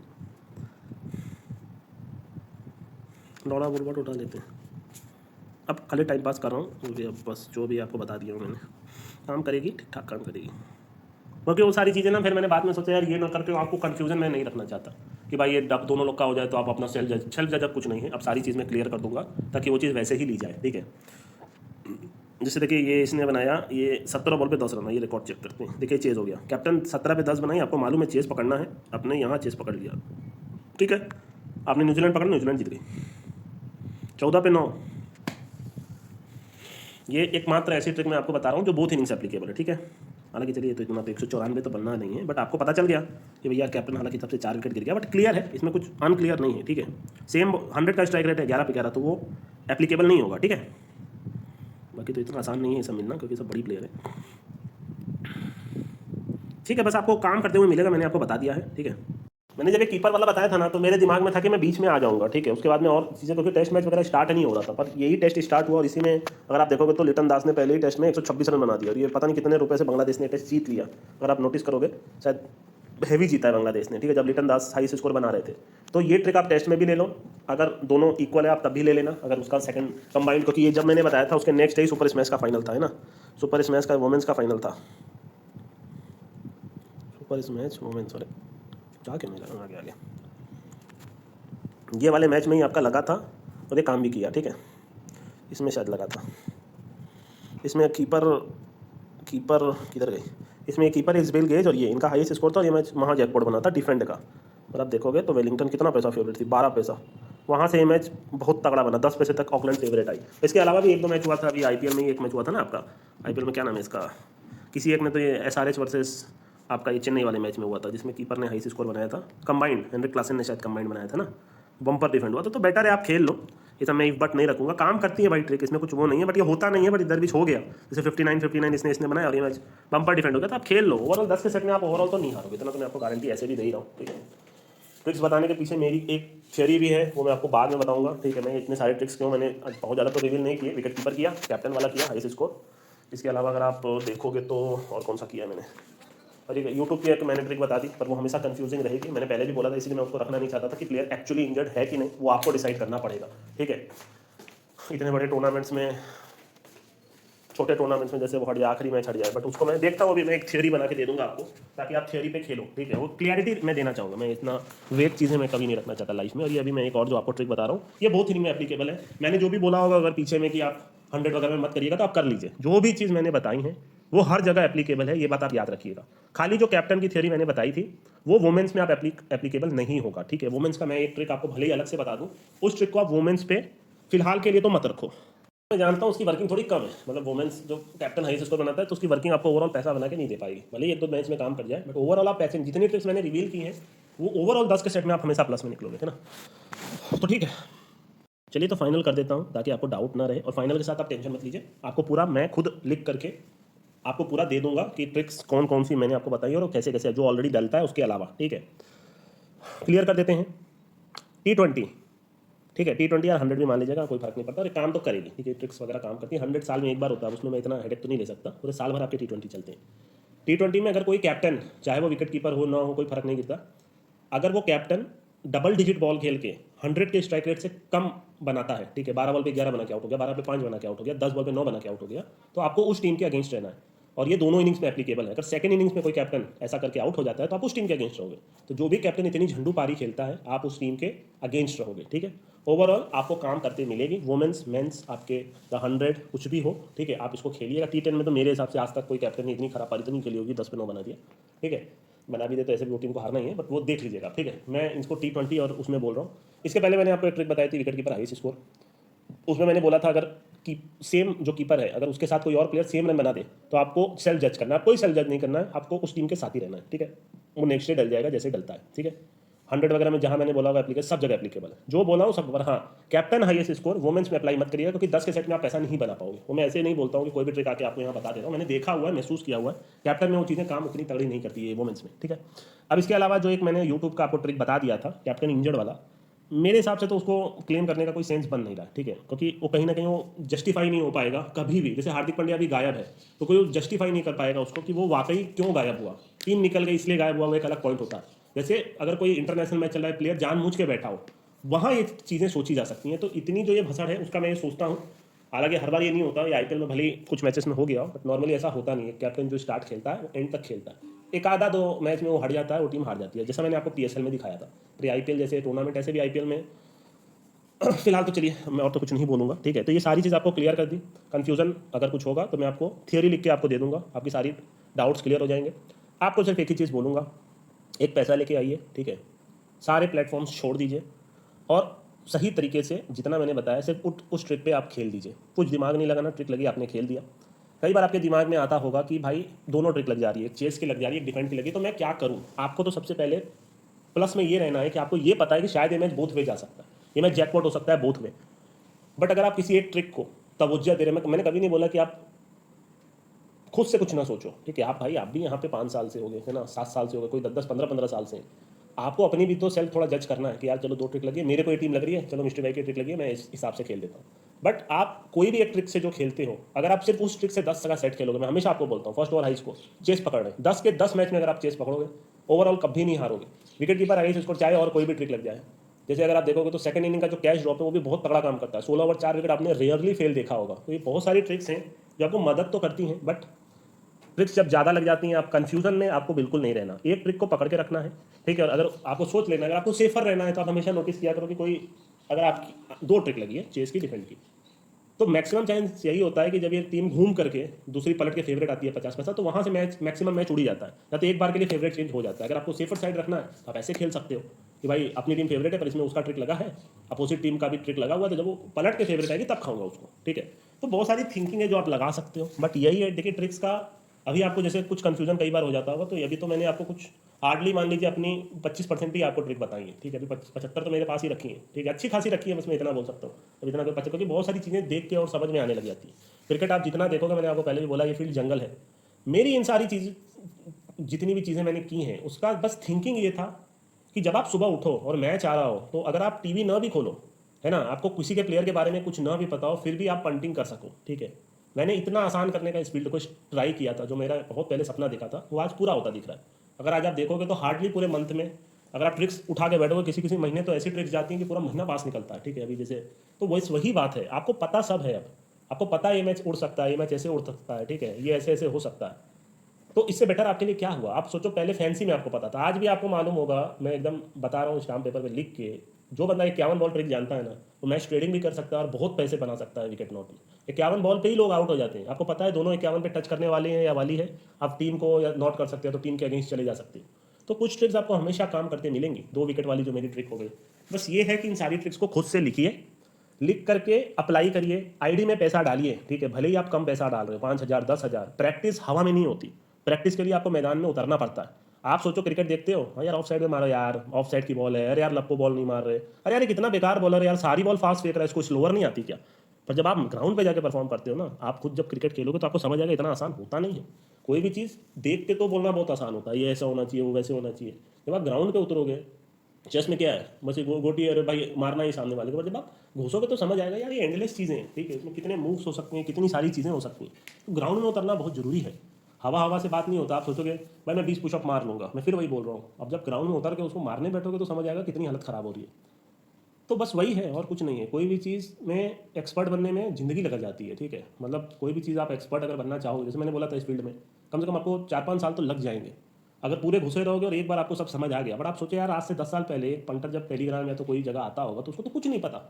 थोड़ा बहुत उठा लेते हैं। अब खाली टाइम पास कर रहा हूँ, मुझे अब बस जो भी आपको बता दिया हूँ मैंने, काम करेगी, ठीक ठाक काम करेगी। क्योंकि वो सारी चीज़ें ना फिर मैंने बाद में सोचा यार ये ना करके आपको कंफ्यूजन में नहीं रखना चाहता कि भाई ये दोनों लोग का हो जाए तो आप अपना सेल्फ जज कुछ नहीं है। अब सारी चीज़ मैं क्लियर कर दूंगा ताकि वो चीज़ वैसे ही ली जाए, ठीक है। जैसे देखिए ये इसने बनाया, ये 17 बॉल पे 10 रन है, ये रिकॉर्ड चेक करते हैं। देखिए चेज़ हो गया, कैप्टन 17 पे 10 बनाई, आपको मालूम है चेज़ पकड़ना है, आपने यहाँ चेज़ पकड़ लिया, ठीक है। आपने न्यूजीलैंड पकड़ा, न्यूजीलैंड जीत गई। 14 पे 9, ये एकमात्र ऐसी ट्रिक मैं आपको बता रहा हूँ जो बोथ इनिंग्स एप्लीकेबल है, ठीक है। हालांकि चलिए तो इतना तो 194 तो बनना नहीं है, बट आपको पता चल गया कि भैया कैप्टन हालांकि सबसे 4 विकेट गिर गया, बट क्लियर है, इसमें कुछ अनक्लियर नहीं है, ठीक है। सेम 100 का स्ट्राइक रेट है 11 पे 11, तो वो एप्लीकेबल नहीं होगा, ठीक है। बाकी तो इतना आसान नहीं है सब मिलना, क्योंकि सब बड़ी प्लेयर है, ठीक है। बस आपको काम करते हुए मिलेगा, मैंने आपको बता दिया है, ठीक है। मैंने जब ये कीपर वाला बताया था ना, तो मेरे दिमाग में था कि मैं बीच में आ जाऊंगा, ठीक है। उसके बाद में और चीज़ें, क्योंकि टेस्ट मैच वगैरह स्टार्ट नहीं हो रहा था, पर यही टेस्ट स्टार्ट हुआ और इसी में अगर आप देखोगे तो लिटन दास ने पहले ही टेस्ट में 126 रन बना दिया, और ये पता नहीं कितने रुपए से बांग्लादेश ने टेस्ट जीत लिया। अगर आप नोटिस करोगे शायद हैवी जीता है बांग्लादेश ने, ठीक है, जब लिटन दास हाई स्कोर बना रहे थे। तो ये ट्रिक आप टेस्ट में भी ले लो, अगर दोनों इक्वल है आप तब भी ले लेना, अगर उसका सेकंड कंबाइंड, क्योंकि ये जब मैंने बताया था उसके नेक्स्ट डे सुपर स्मैश का फाइनल था, है ना, सुपर स्मैश का वुमेंस का फाइनल था, सुपर स्मैश वुमेंस वाले जाके मेरा आगे आ गया, ये वाले मैच में ही आपका लगा था और ये काम भी किया, ठीक है। इसमें शायद लगा था, इसमें कीपर किधर गई, इसमें कीपर इजबेल गेज और ये इनका हाईएस्ट स्कोर था, और ये मैच वहाँ जैकपॉट बना था डिफेंड का। और आप देखोगे तो वेलिंगटन कितना पैसा फेवरेट थी, 12 पैसा, वहाँ से ये मैच बहुत तगड़ा बना, 10 पैसे तक ऑकलैंड फेवरेट आई। इसके अलावा भी 1-2 मैच हुआ था, अभी आईपीएल में ही एक मैच हुआ था ना आपका, आईपीएल में क्या नाम है इसका, किसी एक ने तो ये SRH वर्सेस आपका ये चेन्नई वाले मैच में हुआ था, जिसमें कीपर ने हाईएस्ट स्कोर बनाया था, कंबाइंड हेनरिक क्लासन ने शायद कंबाइंड बनाया था ना, बम्पर डिफेंड हुआ तो बेटर है आप खेल लो, इतना मैं इफ बट नहीं रखूंगा, काम करती है भाई ट्रिक, इसमें कुछ वो नहीं है, बट ये होता नहीं है, बट इधर भी हो गया, जैसे 59 इसने बनाया और ये मैच बम्पर डिफेंड हो गया, तो आप खेल लो। ओवरऑल 10 के सेट में आप ओवरऑल तो नहीं हारोगे, इतना तो मैं आपको गारंटी ऐसे भी दे ही रहा हूँ, ठीक है। ट्रिक्स बताने के पीछे मेरी एक थियरी भी है, वो मैं आपको बाद में बताऊंगा, ठीक है। मैं इतने सारे ट्रिक्स क्यों मैंने बहुत ज़्यादा तो रिवील नहीं किए, विकेट कीपर किया, कैप्टन वाला किया, हाईएस्ट स्कोर, इसके अलावा अगर आप देखोगे तो और कौन सा किया मैंने, और एक यूट्यूब की एक मैंने ट्रिक बता दी, पर वो हमेशा कंफ्यूजिंग रहेगी, मैंने पहले भी बोला था, इसलिए मैं उसको रखना नहीं चाहता था कि प्लेयर एक्चुअली इंजर्ड है कि नहीं, वो आपको डिसाइड करना पड़ेगा, ठीक है। इतने बड़े टूर्नामेंट्स में, छोटे टूर्नामेंट्स में जैसे वो हट जाए, आखिरी मैच हट जाए, बट उसको मैं देखता हूँ, अभी मैं एक थ्योरी बना के दे दूंगा आपको, ताकि आप थ्योरी पे खेलो, ठीक है। वो क्लियरिटी मैं देना चाहूँगा, मैं इतना वेग चीज़ें मैं कभी नहीं रखना चाहता लाइफ में। और ये अभी मैं एक और जो आपको ट्रिक बता रहा हूँ, ये बहुत ही में एप्लीकेबल है, मैंने जो भी बोला होगा अगर पीछे में कि आप 100 वगैरह में मत करिएगा, तो आप कर लीजिए, जो भी चीज़ मैंने बताई है वो हर जगह एप्लीकेबल है, ये बात आप याद रखिएगा। खाली जो कैप्टन की थ्योरी मैंने बताई थी वो वुमेन्स में आप एप्लीकेबल नहीं होगा, ठीक है। वुमेन्स का मैं एक ट्रिक आपको भले ही अलग से बता दूं, उस ट्रिक को आप वुमेन्स पे फिलहाल के लिए तो मत रखो। मैं जानता हूँ उसकी वर्किंग थोड़ी कम है, मतलब वुमेन्स जो कैप्टन हाई स्कोर बनाता है तो उसकी वर्किंग आपको ओवरऑल पैसा बना के नहीं दे पाएगी, भले ही 1-2 मैच में काम कर जाए, बट ओवरऑल आप पैसे, जितनी ट्रिक्स मैंने रिवील की हैं वो ओवरऑल 10 के सेट में आप हमेशा प्लस में निकलोगे, है ना। तो ठीक है, चलिए तो फाइनल कर देता हूँ ताकि आपको डाउट ना रहे, और फाइनल के साथ आप टेंशन मत लीजिए, आपको पूरा मैं खुद लिख करके आपको पूरा दे दूंगा कि ट्रिक्स कौन कौन सी मैंने आपको बताई और कैसे कैसे, जो ऑलरेडी डलता है उसके अलावा, ठीक है। क्लियर कर देते हैं। T20, ठीक है, T20 या 100 भी मान लीजिएगा, कोई फर्क नहीं पड़ता, और काम तो करेगी, ठीक है। ट्रिक्स वगैरह काम करती है, 100 साल में एक बार होता है, उसमें मैं इतना हेडेक तो नहीं ले सकता, पूरे साल भर आपके T20 चलते हैं। T20 में अगर कोई कैप्टन, चाहे वो विकेट कीपर हो ना हो, कोई फर्क नहीं गिरता, अगर वो कैप्टन डबल डिजिट बॉल खेल के 100 के स्ट्राइक रेट से कम बनाता है, ठीक है, 12 बॉल पे 11 बना के आउट हो गया, 12 पे 5 बना के आउट हो गया, 10 बॉल पे 9 बना के आउट हो गया, तो आपको उस टीम के अगेंस्ट रहना है, और ये दोनों इनिंग्स में एप्लीकेबल है। अगर सेकंड इनिंग्स में कोई कैप्टन ऐसा करके आउट हो जाता है तो आप उस टीम के अगेंस्ट रहोगे, तो जो भी कैप्टन इतनी झंडू पारी खेलता है आप उस टीम के अगेंस्ट रहोगे, ठीक है। ओवरऑल आपको काम करते मिलेगी, वुमेन्स मेंस आपके 100 कुछ भी हो, ठीक है, आप इसको खेलिएगा। T10 में तो मेरे हिसाब से आज तक कोई कैप्टन ने इतनी खराब पारी तो नहीं खेली होगी, 10 पे 9 बना दिया, ठीक है, बना भी दे तो ऐसे भी वो टीम को हारना ही है, बट वो देख लीजिएगा, ठीक है। मैं इसको T20 और उसमें बोल रहा हूँ। इसके पहले मैंने आपको एक ट्रिक बताई थी, विकेट कीपर हाईएस्ट स्कोर, उसमें मैंने बोला था अगर कि सेम जो कीपर है अगर उसके साथ कोई और प्लेयर सेम रन बना दे तो आपको सेल्फ जज करना है, कोई सेल्फ जज नहीं करना है, आपको उस टीम के साथ ही रहना है, ठीक है। वो नेक्स्ट डे डल जाएगा जैसे डलता है, ठीक है। 100 वगैरह में जहां मैंने बोला होगा एप्लीकेबल, सब जगह एप्लीकेबल है, जो बोला हूँ सब पर। हाँ, कैप्टन हाईएस्ट स्कोर वुमेन्स में अप्लाई मत करिएगा, क्योंकि 10 के सेट में आप पैसा नहीं बना पाओगे। वो मैं ऐसे नहीं बोलता हूँ कि कोई भी ट्रिक आके आपको यहाँ बता दे रहा हूँ, मैंने देखा हुआ है, महसूस किया हुआ है, कैप्टन में वो चीज़ें काम उतनी तगड़ी नहीं करती है वुमेन्स में, ठीक है। अब इसके अलावा जो एक मैंने यूट्यूब का आपको ट्रिक बता दिया था कैप्टन इंजर्ड वाला, मेरे हिसाब से तो उसको क्लेम करने का कोई सेंस बन नहीं रहा, ठीक है, क्योंकि वो कहीं ना कहीं वो जस्टिफाई नहीं हो पाएगा कभी भी। जैसे हार्दिक पांड्या अभी गायब है तो कोई जस्टिफाई नहीं कर पाएगा उसको कि वो वाकई क्यों गायब हुआ, टीम निकल गई इसलिए गायब हुआ, वो एक अलग पॉइंट होता है। जैसे अगर कोई इंटरनेशनल मैच चल रहा है, प्लेयर जानबूझ के बैठा हो, वहाँ ये चीज़ें सोची जा सकती हैं। तो इतनी जो ये भसड़ है उसका मैं ये सोचता हूँ, हालांकि हर बार ये नहीं होता, ये आईपीएल में भले ही कुछ मैचेस में हो गया हो, बट नॉर्मली ऐसा होता नहीं है। कैप्टन जो स्टार्ट खेलता है वो एंड तक खेलता है, एक आधा दो मैच में वो हट जाता है, वो टीम हार जाती है, जैसा मैंने आपको पीएसएल में दिखाया था। फिर आईपीएल जैसे टूर्नामेंट, ऐसे भी आईपीएल में फिलहाल तो चलिए मैं और तो कुछ नहीं बोलूँगा, ठीक है। तो ये सारी चीज़ आपको क्लियर कर दी। कन्फ्यूजन अगर कुछ होगा तो मैं आपको थियोरी लिख के आपको दे दूंगा, आपकी सारी डाउट्स क्लियर हो जाएंगे। आपको सिर्फ एक ही चीज़ बोलूँगा, एक पैसा लेके आइए, ठीक है, सारे प्लेटफॉर्म्स छोड़ दीजिए और सही तरीके से जितना मैंने बताया सिर्फ उस ट्रिक पे आप खेल दीजिए। कुछ दिमाग नहीं लगाना, ट्रिक लगी आपने खेल दिया। कई बार आपके दिमाग में आता होगा कि भाई दोनों ट्रिक लग जा रही है, एक चेस की लग जा रही है, एक डिफेंड की लगी, तो मैं क्या करूँ। आपको तो सबसे पहले प्लस में ये रहना है कि आपको ये पता है कि शायद ये मैच बोथ वे जा सकता है, ये मैच जैकपॉट हो सकता है बोथ वे। बट अगर आप किसी एक ट्रिक को तवज्जो दे रहे हैं, मैंने कभी नहीं बोला कि आप खुद से कुछ ना सोचो, ठीक है। आप भाई आप भी यहाँ पे 5 साल से हो गए है ना, 7 साल से हो गए, कोई 10 15 साल से। आपको अपनी भी तो सेल्फ थोड़ा जज करना है कि यार चलो 2 ट्रिक लगी है, मेरे को ये टीम लग रही है, चलो मिस्टर भाई की ट्रिक लगी है, मैं इस हिसाब से खेल देता हूँ। बट आप कोई भी एक ट्रिक से जो खेलते हो, अगर आप सिर्फ उस ट्रिक से 10 जगह सेट खेलोगे, मैं हमेशा आपको बोलता हूँ first over high score, chase पकड़ रहे 10 के 10 मैच में अगर आप चेस पकड़ोगे, ओवरऑल कभी नहीं हारोगे। विकेट कीपर हाई स्कोर चाहे और कोई भी ट्रिक लग जाए, जैसे अगर आप देखोगे तो सेकंड इनिंग का जो कैच ड्रॉप है वो भी बहुत तगड़ा काम करता है। 16 ओवर 4 विकेट आपने रेयरली फेल देखा होगा। तो ये बहुत सारी ट्रिक्स हैं जो आपको मदद तो करती हैं, बट ट्रिक्स जब ज़्यादा लग जाती हैं, आप कंफ्यूजन में आपको बिल्कुल नहीं रहना, एक ट्रिक को पकड़ के रखना है, ठीक है। और अगर आपको सोच लेना है, अगर आपको सेफर रहना है तो आप हमेशा नोटिस किया करो कि कोई अगर आपकी 2 ट्रिक लगी है, चेस की, डिफेंड की, तो मैक्सिमम चांस यही होता है कि जब ये टीम घूम करके दूसरी पलट के फेवरेट आती है 50 पैसा, तो वहाँ से मैक्सिमम मैच उड़ी जाता है, या तो एक बार के लिए फेवरेट चेंज हो जाता है। अगर आपको सेफर साइड रखना है तो आप ऐसे खेल सकते हो कि भाई अपनी टीम फेवरेट है पर इसमें उसका ट्रिक लगा है, अपोजिट टीम का भी ट्रिक लगा हुआ है, तो जब वो पलट के फेवरेट आएगी तब खाऊंगा उसको, ठीक है। तो बहुत सारी थिंकिंग है जो आप लगा सकते हो, बट यही है देखिए ट्रिक्स का। अभी आपको जैसे कुछ कंफ्यूजन कई बार हो जाता होगा, तो अभी तो मैंने आपको कुछ हार्डली मान लीजिए अपनी 25% ही आपको ट्रिक बताई है, ठीक है। अभी 75 तो मेरे पास ही रखी है, ठीक है, अच्छी खासी रखी है, बस मैं इतना बोल सकता हूँ। अब इतना कोई 25, क्योंकि बहुत सारी चीज़ें देख के और समझ में आने लग जाती है। क्रिकेट आप जितना देखोगे, मैंने आपको पहले भी बोला, ये फील्ड जंगल है। मेरी इन सारी चीज़ जितनी भी चीज़ें मैंने की हैं उसका बस थिंकिंग ये था कि जब आप सुबह उठो और मैच आ रहा हो, तो अगर आप टीवी ना भी खोलो, है ना, आपको किसी के प्लेयर के बारे में कुछ ना भी पता हो, फिर भी आप पंटिंग कर सको, ठीक है। मैंने इतना आसान करने का इस फील्ड को ट्राई किया था, जो मेरा बहुत पहले सपना देखा था वो आज पूरा होता दिख रहा है। अगर आज आप देखोगे तो हार्डली पूरे मंथ में अगर आप ट्रिक्स उठा के बैठोगे, किसी किसी महीने तो ऐसी ट्रिक्स जाती हैं कि पूरा महीना पास निकलता है, ठीक है। अभी जैसे तो वही बात है, आपको पता सब है। अब आपको पता है ये मैच उड़ सकता है, ये मैच ऐसे उड़ सकता है, ठीक है, ये ऐसे ऐसे हो सकता है। तो इससे बेटर आपके लिए क्या हुआ। आप सोचो, पहले फैंसी में आपको पता था, आज भी आपको मालूम होगा, मैं एकदम बता रहा हूँ स्टाम्प पेपर पे लिख के, जो बंदा 51 बॉल ट्रिक जानता है ना, वो मैच ट्रेडिंग भी कर सकता है और बहुत पैसे बना सकता है विकेट नॉट में। 51 बॉल पे ही लोग आउट हो जाते हैं, आपको पता है दोनों 51 पे टच करने वाले हैं या वाली है, आप टीम को या नॉट कर सकते हैं तो टीम के अगेंस्ट चले जा सकते हैं। तो कुछ ट्रिक्स आपको हमेशा काम करते मिलेंगी, 2 विकेट वाली जो मेरी ट्रिक हो गई। बस ये है कि इन सारी ट्रिक्स को खुद से लिखिए, लिख करके अप्लाई करिए, आईडी में पैसा डालिए, ठीक है। भले ही आप कम पैसा डाल रहे हो, 5,000 10,000, प्रैक्टिस हवा में नहीं होती, प्रैक्टिस के लिए आपको मैदान में उतरना पड़ता है। आप सोचो क्रिकेट देखते हो, हाँ यार ऑफ साइड में मारो यार, ऑफ साइड की बॉल है, अरे यार लप्पो बॉल नहीं मार रहे, अरे यार कितना बेकार बॉलर है यार, सारी बॉल फास्ट फेंक रहा है, इसको स्लोअर नहीं आती क्या। पर जब आप ग्राउंड पे जाके परफॉर्म करते हो ना, आप खुद जब क्रिकेट खेलोगे तो आपको समझ आएगा इतना आसान होता नहीं है। कोई भी चीज़ देख के तो बोलना बहुत आसान होता है, ये ऐसा होना चाहिए, वो वैसे होना चाहिए। जब आप ग्राउंड पे उतरोगे, चेस में क्या है, बस एक गोटी, अरे भाई मारना ही सामने वाले को, जब आप घुसोगे तो समझ आएगा यार ये एंडलेस चीज़ें हैं, ठीक है, इसमें कितने मूव्स हो सकते हैं, कितनी सारी चीज़ें हो सकती हैं। तो ग्राउंड में उतरना बहुत जरूरी है। हवा हवा से बात नहीं होता। आप सोचोगे भाई मैं 20 पुशअप मार लूँगा, मैं फिर वही बोल रहा हूँ, अब जब ग्राउंड में उतर के उसको मारने बैठोगे तो समझ आएगा कितनी हालत ख़राब हो रही है। तो बस वही है और कुछ नहीं है। कोई भी चीज़ में एक्सपर्ट बनने में ज़िंदगी लग जाती है, ठीक है। मतलब कोई भी चीज़ आप एक्सपर्ट अगर बनना चाहोगे, जैसे मैंने बोला था इस फील्ड में कम से कम आपको 4-5 साल तो लग जाएंगे, अगर पूरे घुसे रहोगे और एक बार आपको सब समझ आ गया। बट आप सोचो यार, आज से 10 साल पहले एक पंटर जब टेलीग्राम या तो कोई जगह आता होगा तो उसको तो कुछ नहीं पता,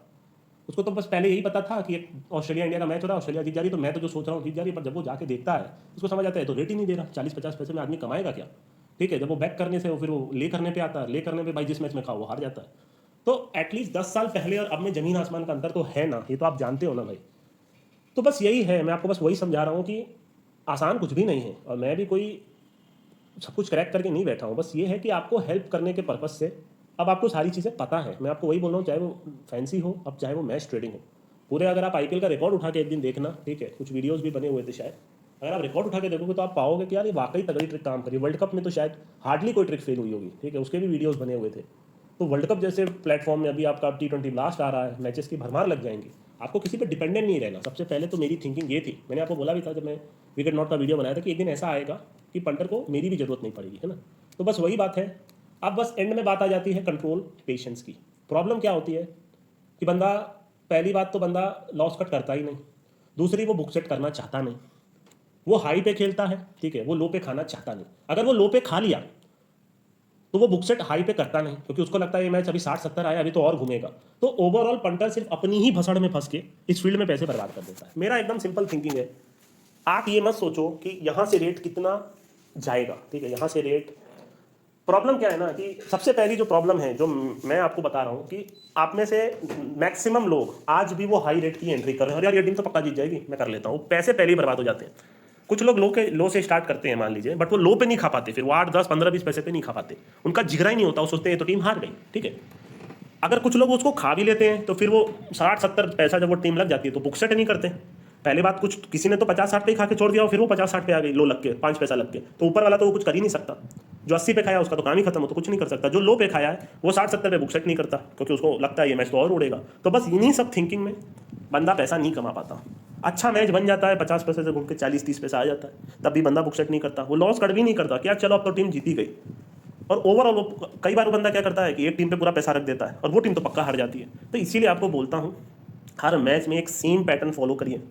उसको तो बस पहले यही पता था कि एक ऑस्ट्रेलिया इंडिया का मैच हो रहा है, ऑस्ट्रेलिया जीत जा रही है, तो मैं तो जो सोच रहा हूँ जीत जा रही है। पर जब वो जाके देखता है उसको समझ आता है तो रेट ही नहीं दे रहा, 40-50 पैसे में आदमी कमाएगा क्या, ठीक है। जब वो बैक करने से वो फिर वो ले करने पे आता है, ले करने पे भाई जिस मैच में खाओ वो हार जाता है। तो एटलीस्ट 10 साल पहले और अब में ज़मीन आसमान का अंतर तो है ना, ये तो आप जानते हो ना भाई। तो बस यही है, मैं आपको बस वही समझा रहा हूँ कि आसान कुछ भी नहीं है, और मैं भी कोई सब कुछ क्रैक करके नहीं बैठा हूँ। बस ये है कि आपको हेल्प करने के पर्पज़ से अब आपको सारी चीज़ें पता है। मैं आपको वही बोल रहा हूँ, चाहे वो फैंसी हो, अब चाहे वो मैच ट्रेडिंग हो। पूरे अगर आप आईपीएल का रिकॉर्ड उठा के एक दिन देखना, ठीक है, कुछ वीडियोस भी बने हुए थे शायद, अगर आप रिकॉर्ड उठा के देखोगे तो आप पाओगे कि यार ये वाकई तगड़ी ट्रिक काम करी। वर्ल्ड कप में तो शायद हार्डली कोई ट्रिक फेल हुई होगी, ठीक है, उसके भी वीडियोज़ बने हुए थे। तो वर्ल्ड कप जैसे प्लेटफॉर्म में अभी आपका T20 ब्लास्ट आ रहा है, मैचेस की भरमार लग जाएंगी, आपको किसी पे डिपेंडेंट नहीं रहना। सबसे पहले तो मेरी थिंकिंग ये थी, मैंने आपको बोला भी था जब मैं विकेट नॉट का वीडियो बनाया था, कि एक दिन ऐसा आएगा कि पंटर को मेरी भी ज़रूरत नहीं पड़ेगी, है ना। तो बस वही बात है। अब बस एंड में बात आ जाती है कंट्रोल पेशेंस की। प्रॉब्लम क्या होती है कि बंदा, पहली बात तो बंदा लॉस कट करता ही नहीं, दूसरी वो बुक सेट करना चाहता नहीं, वो हाई पे खेलता है, ठीक है, वो लो पे खाना चाहता नहीं। अगर वो लो पे खा लिया तो वो बुक सेट हाई पे करता नहीं, क्योंकि उसको लगता है ये मैच अभी 60-70 आया, अभी तो और घूमेगा। तो ओवरऑल पंटर सिर्फ अपनी ही भसड़ में फंस के इस फील्ड में पैसे बर्बाद कर देता है। मेरा एकदम सिंपल थिंकिंग है, आप ये मत सोचो कि यहाँ से रेट कितना जाएगा, ठीक है, यहाँ से रेट। प्रॉब्लम क्या है ना कि सबसे पहली जो प्रॉब्लम है, जो मैं आपको बता रहा हूँ, कि आप में से मैक्सिमम लोग आज भी वो हाई रेट की एंट्री कर रहे हैं, और यार ये टीम तो पक्का जीत जाएगी, मैं कर लेता हूँ, पैसे पहले ही बर्बाद हो जाते हैं। कुछ लोग लो से स्टार्ट करते हैं मान लीजिए, बट वो लो पे नहीं खा पाते, फिर वो 8, 10, 15, 20 पैसे पे नहीं खा पाते, उनका जिगरा ही नहीं होता, वो सोचते हैं तो टीम हार गई, ठीक है। अगर कुछ लोग उसको खा भी लेते हैं तो फिर वो 60-70 पैसा जब वो टीम लग जाती है तो बुक सेट नहीं करते। पहले बात, कुछ किसी ने तो 50-60 पे ही खा के छोड़ दिया, और फिर वो 50-60 पे आ गई लो लग के, 5 पैसा लग के, तो ऊपर वाला तो वो कुछ कर ही नहीं सकता। जो 80 पे खाया उसका तो काम ही खत्म हो, तो कुछ नहीं कर सकता। जो लो पे खाया है वो 60-70 पे बुक सेट नहीं करता, क्योंकि उसको लगता है ये मैच तो और उड़ेगा। तो बस इन्हीं सब थिंकिंग में बंदा पैसा नहीं कमा पाता। अच्छा मैच बन जाता है, 50 पैसे से घूम के 40-30 पैसा आ जाता है, तब भी बंदा बुक सेट नहीं करता, वो लॉस कर भी नहीं करता, क्या चलो अब तो टीम जीती गई। और ओवरऑल कई बार वो बंदा क्या करता है कि एक टीम पे पूरा पैसा रख देता है और वो टीम तो पक्का हार जाती है। तो इसीलिए आपको बोलता हूँ, हर मैच में एक सेम पैटर्न फॉलो करिए,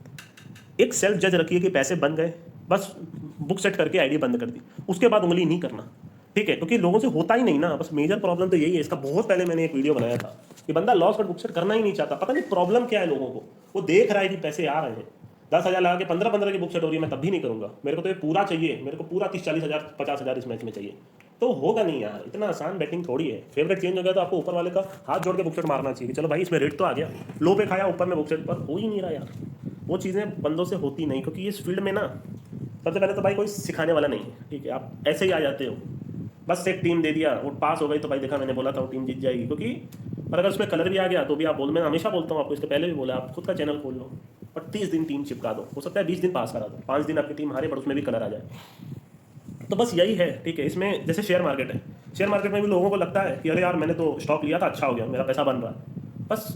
एक सेल्फ जज रखिए कि पैसे बन गए, बस बुक सेट करके आईडी बंद कर दी, उसके बाद उंगली नहीं करना, ठीक है, क्योंकि लोगों से होता ही नहीं ना। बस मेजर प्रॉब्लम तो यही है। इसका बहुत पहले मैंने एक वीडियो बनाया था कि बंदा लॉस कट बुक सेट करना ही नहीं चाहता, पता नहीं प्रॉब्लम क्या है लोगों को। वो देख रहा है कि पैसे आ रहे हैं, 10,000 लगा के 15-15 की बुक सेट हो रही है, मैं तब भी नहीं करूंगा, मेरे को तो ये पूरा चाहिए, मेरे को पूरा 30-40 हज़ार 50,000 इस मैच में चाहिए। तो होगा नहीं यार, इतना आसान बैटिंग थोड़ी है। फेवरेट चेंज हो गया तो आपको ऊपर वाले का हाथ जोड़ के बुक सेट मारना चाहिए कि चलो भाई इसमें रेट तो आ गया, लो पे खाया ऊपर में बुक सेट, पर हो ही नहीं रहा यार। वो चीज़ें बंदों से होती नहीं, क्योंकि इस फील्ड में ना सबसे पहले तो भाई कोई सिखाने वाला नहीं है, ठीक है, आप ऐसे ही आ जाते हो, बस एक टीम दे दिया, वो पास हो गई तो भाई देखा मैंने बोला था वो टीम जीत जाएगी। क्योंकि और अगर उसमें कलर भी आ गया तो भी आप बोल, मैं हमेशा बोलता हूँ आपको, इसके पहले भी बोला, आप खुद का चैनल खोल लो और 30 दिन टीम चिपका दो, हो सकता है 20 दिन पास करा दो, 5 दिन आपकी टीम हारे पर उसमें भी कलर आ जाए। तो बस यही है, ठीक है। इसमें जैसे शेयर मार्केट है, शेयर मार्केट में भी लोगों को लगता है कि अरे यार मैंने तो स्टॉक लिया था, अच्छा हो गया, मेरा पैसा बन रहा है, बस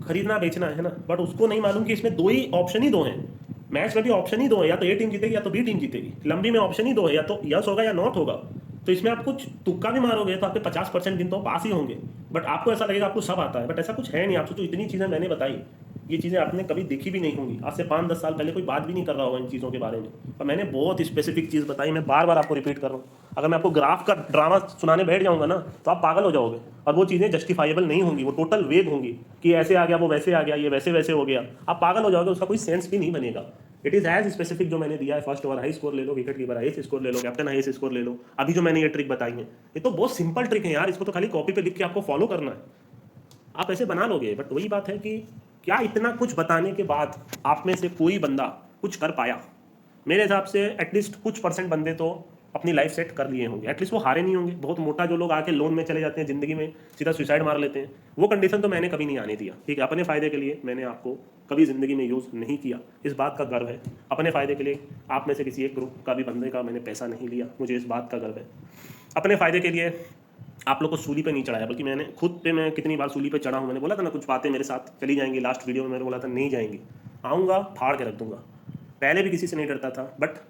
खरीदना बेचना है ना। बट उसको नहीं मालूम कि इसमें दो ही ऑप्शन ही दो हैं, मैच में भी ऑप्शन ही दो है, या तो ए टीम जीतेगी या तो बी टीम जीतेगी। लंबी में ऑप्शन ही दो है, या तो यस होगा या नॉट होगा। तो इसमें आप कुछ तुक्का भी मारोगे तो आपके 50% दिन तो पास ही होंगे, बट आपको ऐसा लगेगा आपको सब आता है, बट ऐसा कुछ है नहीं। आप सोचो इतनी चीज़ें मैंने बताई, ये चीज़ें आपने कभी देखी भी नहीं होंगी, आज से 5-10 साल पहले कोई बात भी नहीं कर रहा होगा इन चीज़ों के बारे में, और मैंने बहुत स्पेसिफिक चीज़ बताई। मैं बार बार आपको रिपीट कर रहा हूँ, अगर मैं आपको ग्राफ का ड्रामा सुनाने बैठ जाऊँगा ना तो आप पागल हो जाओगे, और वो चीज़ें जस्टिफाइबल नहीं होंगी, वो टोटल वेग होंगी कि ऐसे आ गया, वो वैसे आ गया, ये वैसे वैसे हो गया, आप पागल हो जाओगे, उसका कोई सेंस भी नहीं बनेगा। इट इज़ एज स्पेसिफिक जो मैंने दिया है, फर्स्ट ओवर हाई स्कोर ले लो, विकेट कीपर हाईएस्ट स्कोर ले लो, कैप्टन हाईएस्ट स्कोर ले लो, अभी जो मैंने ये ट्रिक बताई है, ये तो बहुत सिंपल ट्रिक है यार, इसको तो खाली कॉपी पे लिख के आपको फॉलो करना है, आप ऐसे बना लोगे। बट वही बात है कि क्या इतना कुछ बताने के बाद आप में से कोई बंदा कुछ कर पाया? मेरे हिसाब से एटलीस्ट कुछ % बंदे तो अपनी लाइफ सेट कर लिए होंगे, एटलीस्ट वो हारे नहीं होंगे। बहुत मोटा जो लोग आके लोन में चले जाते हैं, ज़िंदगी में सीधा सुसाइड मार लेते हैं, वो कंडीशन तो मैंने कभी नहीं आने दिया, ठीक है। अपने फ़ायदे के लिए मैंने आपको कभी ज़िंदगी में यूज़ नहीं किया, इस बात का गर्व है। अपने फ़ायदे के लिए आप में से किसी एक ग्रुप का भी बंदे का मैंने पैसा नहीं लिया, मुझे इस बात का गर्व है। अपने फ़ायदे के लिए आप लोग को सूली पे नहीं चढ़ाया, बल्कि मैंने खुद पे, मैं कितनी बार सूली पे चढ़ा हूँ। मैंने बोला था ना कुछ बातें मेरे साथ चली जाएंगी, लास्ट वीडियो में मैंने बोला था नहीं जाएंगी, आऊँगा फाड़ के रख दूंगा। पहले भी किसी से नहीं डरता था, बट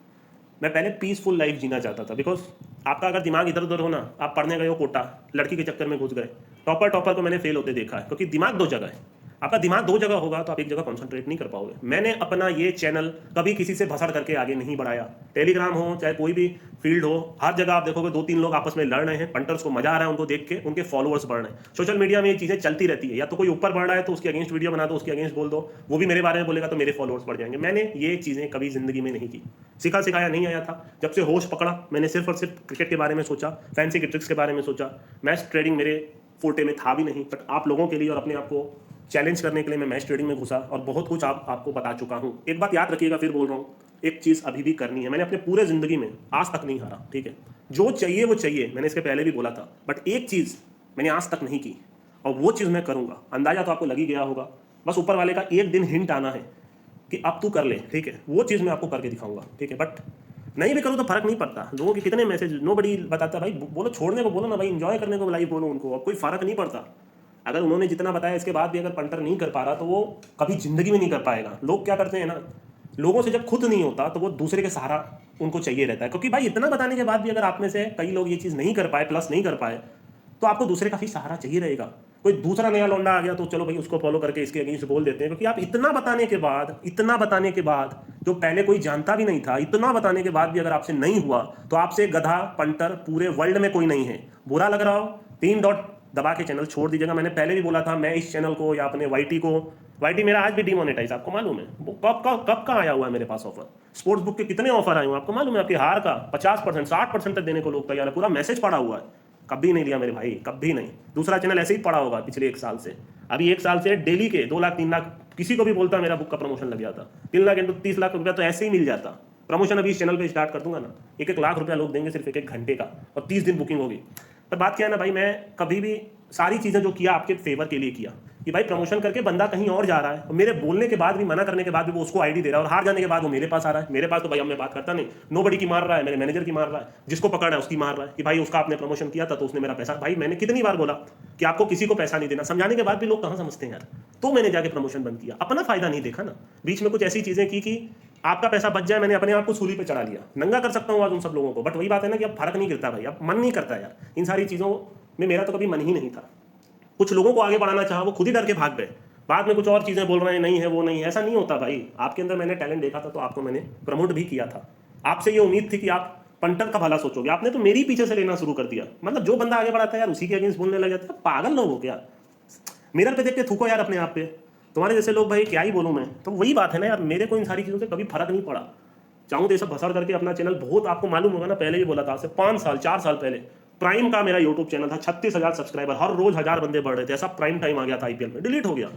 मैं पहले पीसफुल लाइफ जीना चाहता था। बिकॉज आपका अगर दिमाग इधर उधर हो ना, आप पढ़ने गए हो कोटा, लड़की के चक्कर में घुस गए, टॉपर को मैंने फेल होते देखा है, क्योंकि दिमाग दो जगह है। आपका दिमाग दो जगह होगा तो आप एक जगह कॉन्सेंट्रेट नहीं कर पाओगे। मैंने अपना ये चैनल कभी किसी से भसड़ करके आगे नहीं बढ़ाया। टेलीग्राम हो चाहे कोई भी फील्ड हो, हर जगह आप देखोगे 2-3 लोग आपस में लड़ रहे हैं, पंटर्स को मजा आ रहा है उनको देख के, उनके फॉलोअर्स बढ़ रहे हैं। सोशल मीडिया में ये चीज़ें चलती रहती है, या तो कोई ऊपर बढ़ रहा है तो उसके अगेंस्ट वीडियो बना दो, उसके अगेंस्ट बोल दो, वो भी मेरे बारे में बोलेगा तो मेरे फॉलोअर्स बढ़ जाएंगे। मैंने ये चीज़ें कभी जिंदगी में नहीं की, सिखा सिखाया नहीं आया था। जब से होश पकड़ा मैंने सिर्फ और सिर्फ क्रिकेट के बारे में सोचा, फैंसी ट्रिक्स के बारे में सोचा। मैच ट्रेडिंग मेरे फोटे में था भी नहीं, बट आप लोगों के लिए और अपने आप को चैलेंज करने के लिए मैं मैच ट्रेडिंग में घुसा और बहुत कुछ आपको बता चुका हूँ। एक बात याद रखिएगा, फिर बोल रहा हूँ, एक चीज़ अभी भी करनी है। मैंने अपने पूरे ज़िंदगी में आज तक नहीं हारा, ठीक है। जो चाहिए वो चाहिए, मैंने इसके पहले भी बोला था, बट एक चीज़ मैंने आज तक नहीं की और वो चीज़ मैं करूँगा। अंदाज़ा तो आपको लग ही गया होगा, बस ऊपर वाले का एक दिन हिंट आना है कि अब तू कर ले, ठीक है। वो चीज़ मैं आपको करके दिखाऊंगा, ठीक है। बट नहीं भी करूँ तो फर्क नहीं पड़ता। लोगों के कितने मैसेज, नो बडी बताता भाई, बोलो छोड़ने को, बोलो ना भाई, इंजॉय करने को लाइव बोलो उनको, अब कोई फ़र्क नहीं पड़ता। अगर उन्होंने जितना बताया इसके बाद भी अगर पंटर नहीं कर पा रहा तो वो कभी ज़िंदगी में नहीं कर पाएगा। लोग क्या करते हैं ना, लोगों से जब खुद नहीं होता तो वो दूसरे के सहारा उनको चाहिए रहता है। क्योंकि भाई इतना बताने के बाद भी अगर आप में से कई लोग ये चीज़ नहीं कर पाए, प्लस नहीं कर पाए, तो आपको दूसरे का भी सहारा चाहिए रहेगा। कोई दूसरा नया लौंडा आ गया तो चलो भाई उसको फॉलो करके इसके अगेंस्ट बोल देते हैं, क्योंकि आप इतना बताने के बाद जो पहले कोई जानता भी नहीं था, इतना बताने के बाद भी अगर आपसे नहीं हुआ तो आपसे गधा पंटर पूरे वर्ल्ड में कोई नहीं है। बुरा लग रहा हो 3 डॉट दबा के चैनल छोड़ दीजिएगा। मैंने पहले भी बोला था, मैं इस चैनल को या अपने वाईटी मेरा आज भी डिमोनेटाइज, आपको मालूम है वो कब का आया हुआ है मेरे पास ऑफर। स्पोर्ट्स बुक के कितने ऑफर आए हुए आपको मालूम है, आपकी हार का 50% 60% तक देने को लोग तैयार है, पूरा मैसेज पड़ा हुआ है। कभी नहीं लिया मेरे भाई, कभी नहीं। दूसरा चैनल ऐसे ही पड़ा होगा पिछले 1 साल से। अभी 1 साल से डेली के 2 लाख 3 लाख, किसी को भी बोलता मेरा बुक का प्रमोशन लग जाता, 3 लाख इंटू 30 लाख रुपया तो ऐसे ही मिल जाता। प्रमोशन अभी इस चैनल पे स्टार्ट कर दूंगा ना, 1-1 लाख रुपया लोग देंगे सिर्फ 1-1 घंटे का, और 30 दिन बुकिंग होगी। पर बात क्या है ना भाई, मैं कभी भी सारी चीज़ें जो किया आपके फेवर के लिए किया, कि भाई प्रमोशन करके बंदा कहीं और जा रहा है और मेरे बोलने के बाद भी, मना करने के बाद भी वो उसको आईडी दे रहा है, और हार जाने के बाद वो मेरे पास आ रहा है। मेरे पास तो भाई अब मैं बात करता नहीं, नोबडी की मार रहा है, मेरे मैनेजर की मार रहा है, जिसको पकड़ रहा है उसकी मार रहा है कि भाई उसका आपने प्रमोशन किया था तो उसने मेरा पैसा। भाई मैंने कितनी बार बोला कि आपको किसी को पैसा नहीं देना, समझाने के बाद भी लोग कहाँ समझते हैं यार। तो मैंने जाके प्रमोशन बंद किया, अपना फायदा नहीं देखा ना। बीच में कुछ ऐसी चीजें की कि आपका पैसा बच जाए, मैंने अपने आप को सूली पे चढ़ा लिया। नंगा कर सकता हूँ आज उन सब लोगों को, बट वही बात है ना कि अब फर्क नहीं गिरता भाई, अब मन नहीं करता यार इन सारी चीज़ों में। मेरा तो कभी मन ही नहीं था। कुछ लोगों को आगे बढ़ाना चाहा, वो खुद ही डर के भाग गए, बाद में कुछ और चीज़ें बोल रहे हैं, नहीं है वो नहीं, ऐसा नहीं होता भाई। आपके अंदर मैंने टैलेंट देखा था तो आपको मैंने प्रमोट भी किया था। आपसे ये उम्मीद थी कि आप पंटर का भला सोचोगे, आपने तो मेरी पीछे से लेना शुरू कर दिया। मतलब जो बंदा आगे बढ़ाता है यार उसी के अगेंस्ट बोलने लग जाता है। पागल लोग हो क्या? मिरर पे देख के थूको यार अपने आप पे। तुम्हारे जैसे लोग भाई क्या ही बोलूँ मैं। तो वही बात है ना यार, मेरे को इन सारी चीज़ों से कभी फर्क नहीं पड़ा। चाहूँ तो ये सब भसड़ करके अपना चैनल, बहुत आपको मालूम होगा ना, पहले भी बोला था, से 5 साल 4 साल पहले प्राइम का मेरा यूट्यूब चैनल था, 36,000 सब्सक्राइबर, हर रोज 1000 बंदे बढ़ रहे थे। ऐसा प्राइम टाइम आ गया था आईपीएल में, डिलीट हो गया।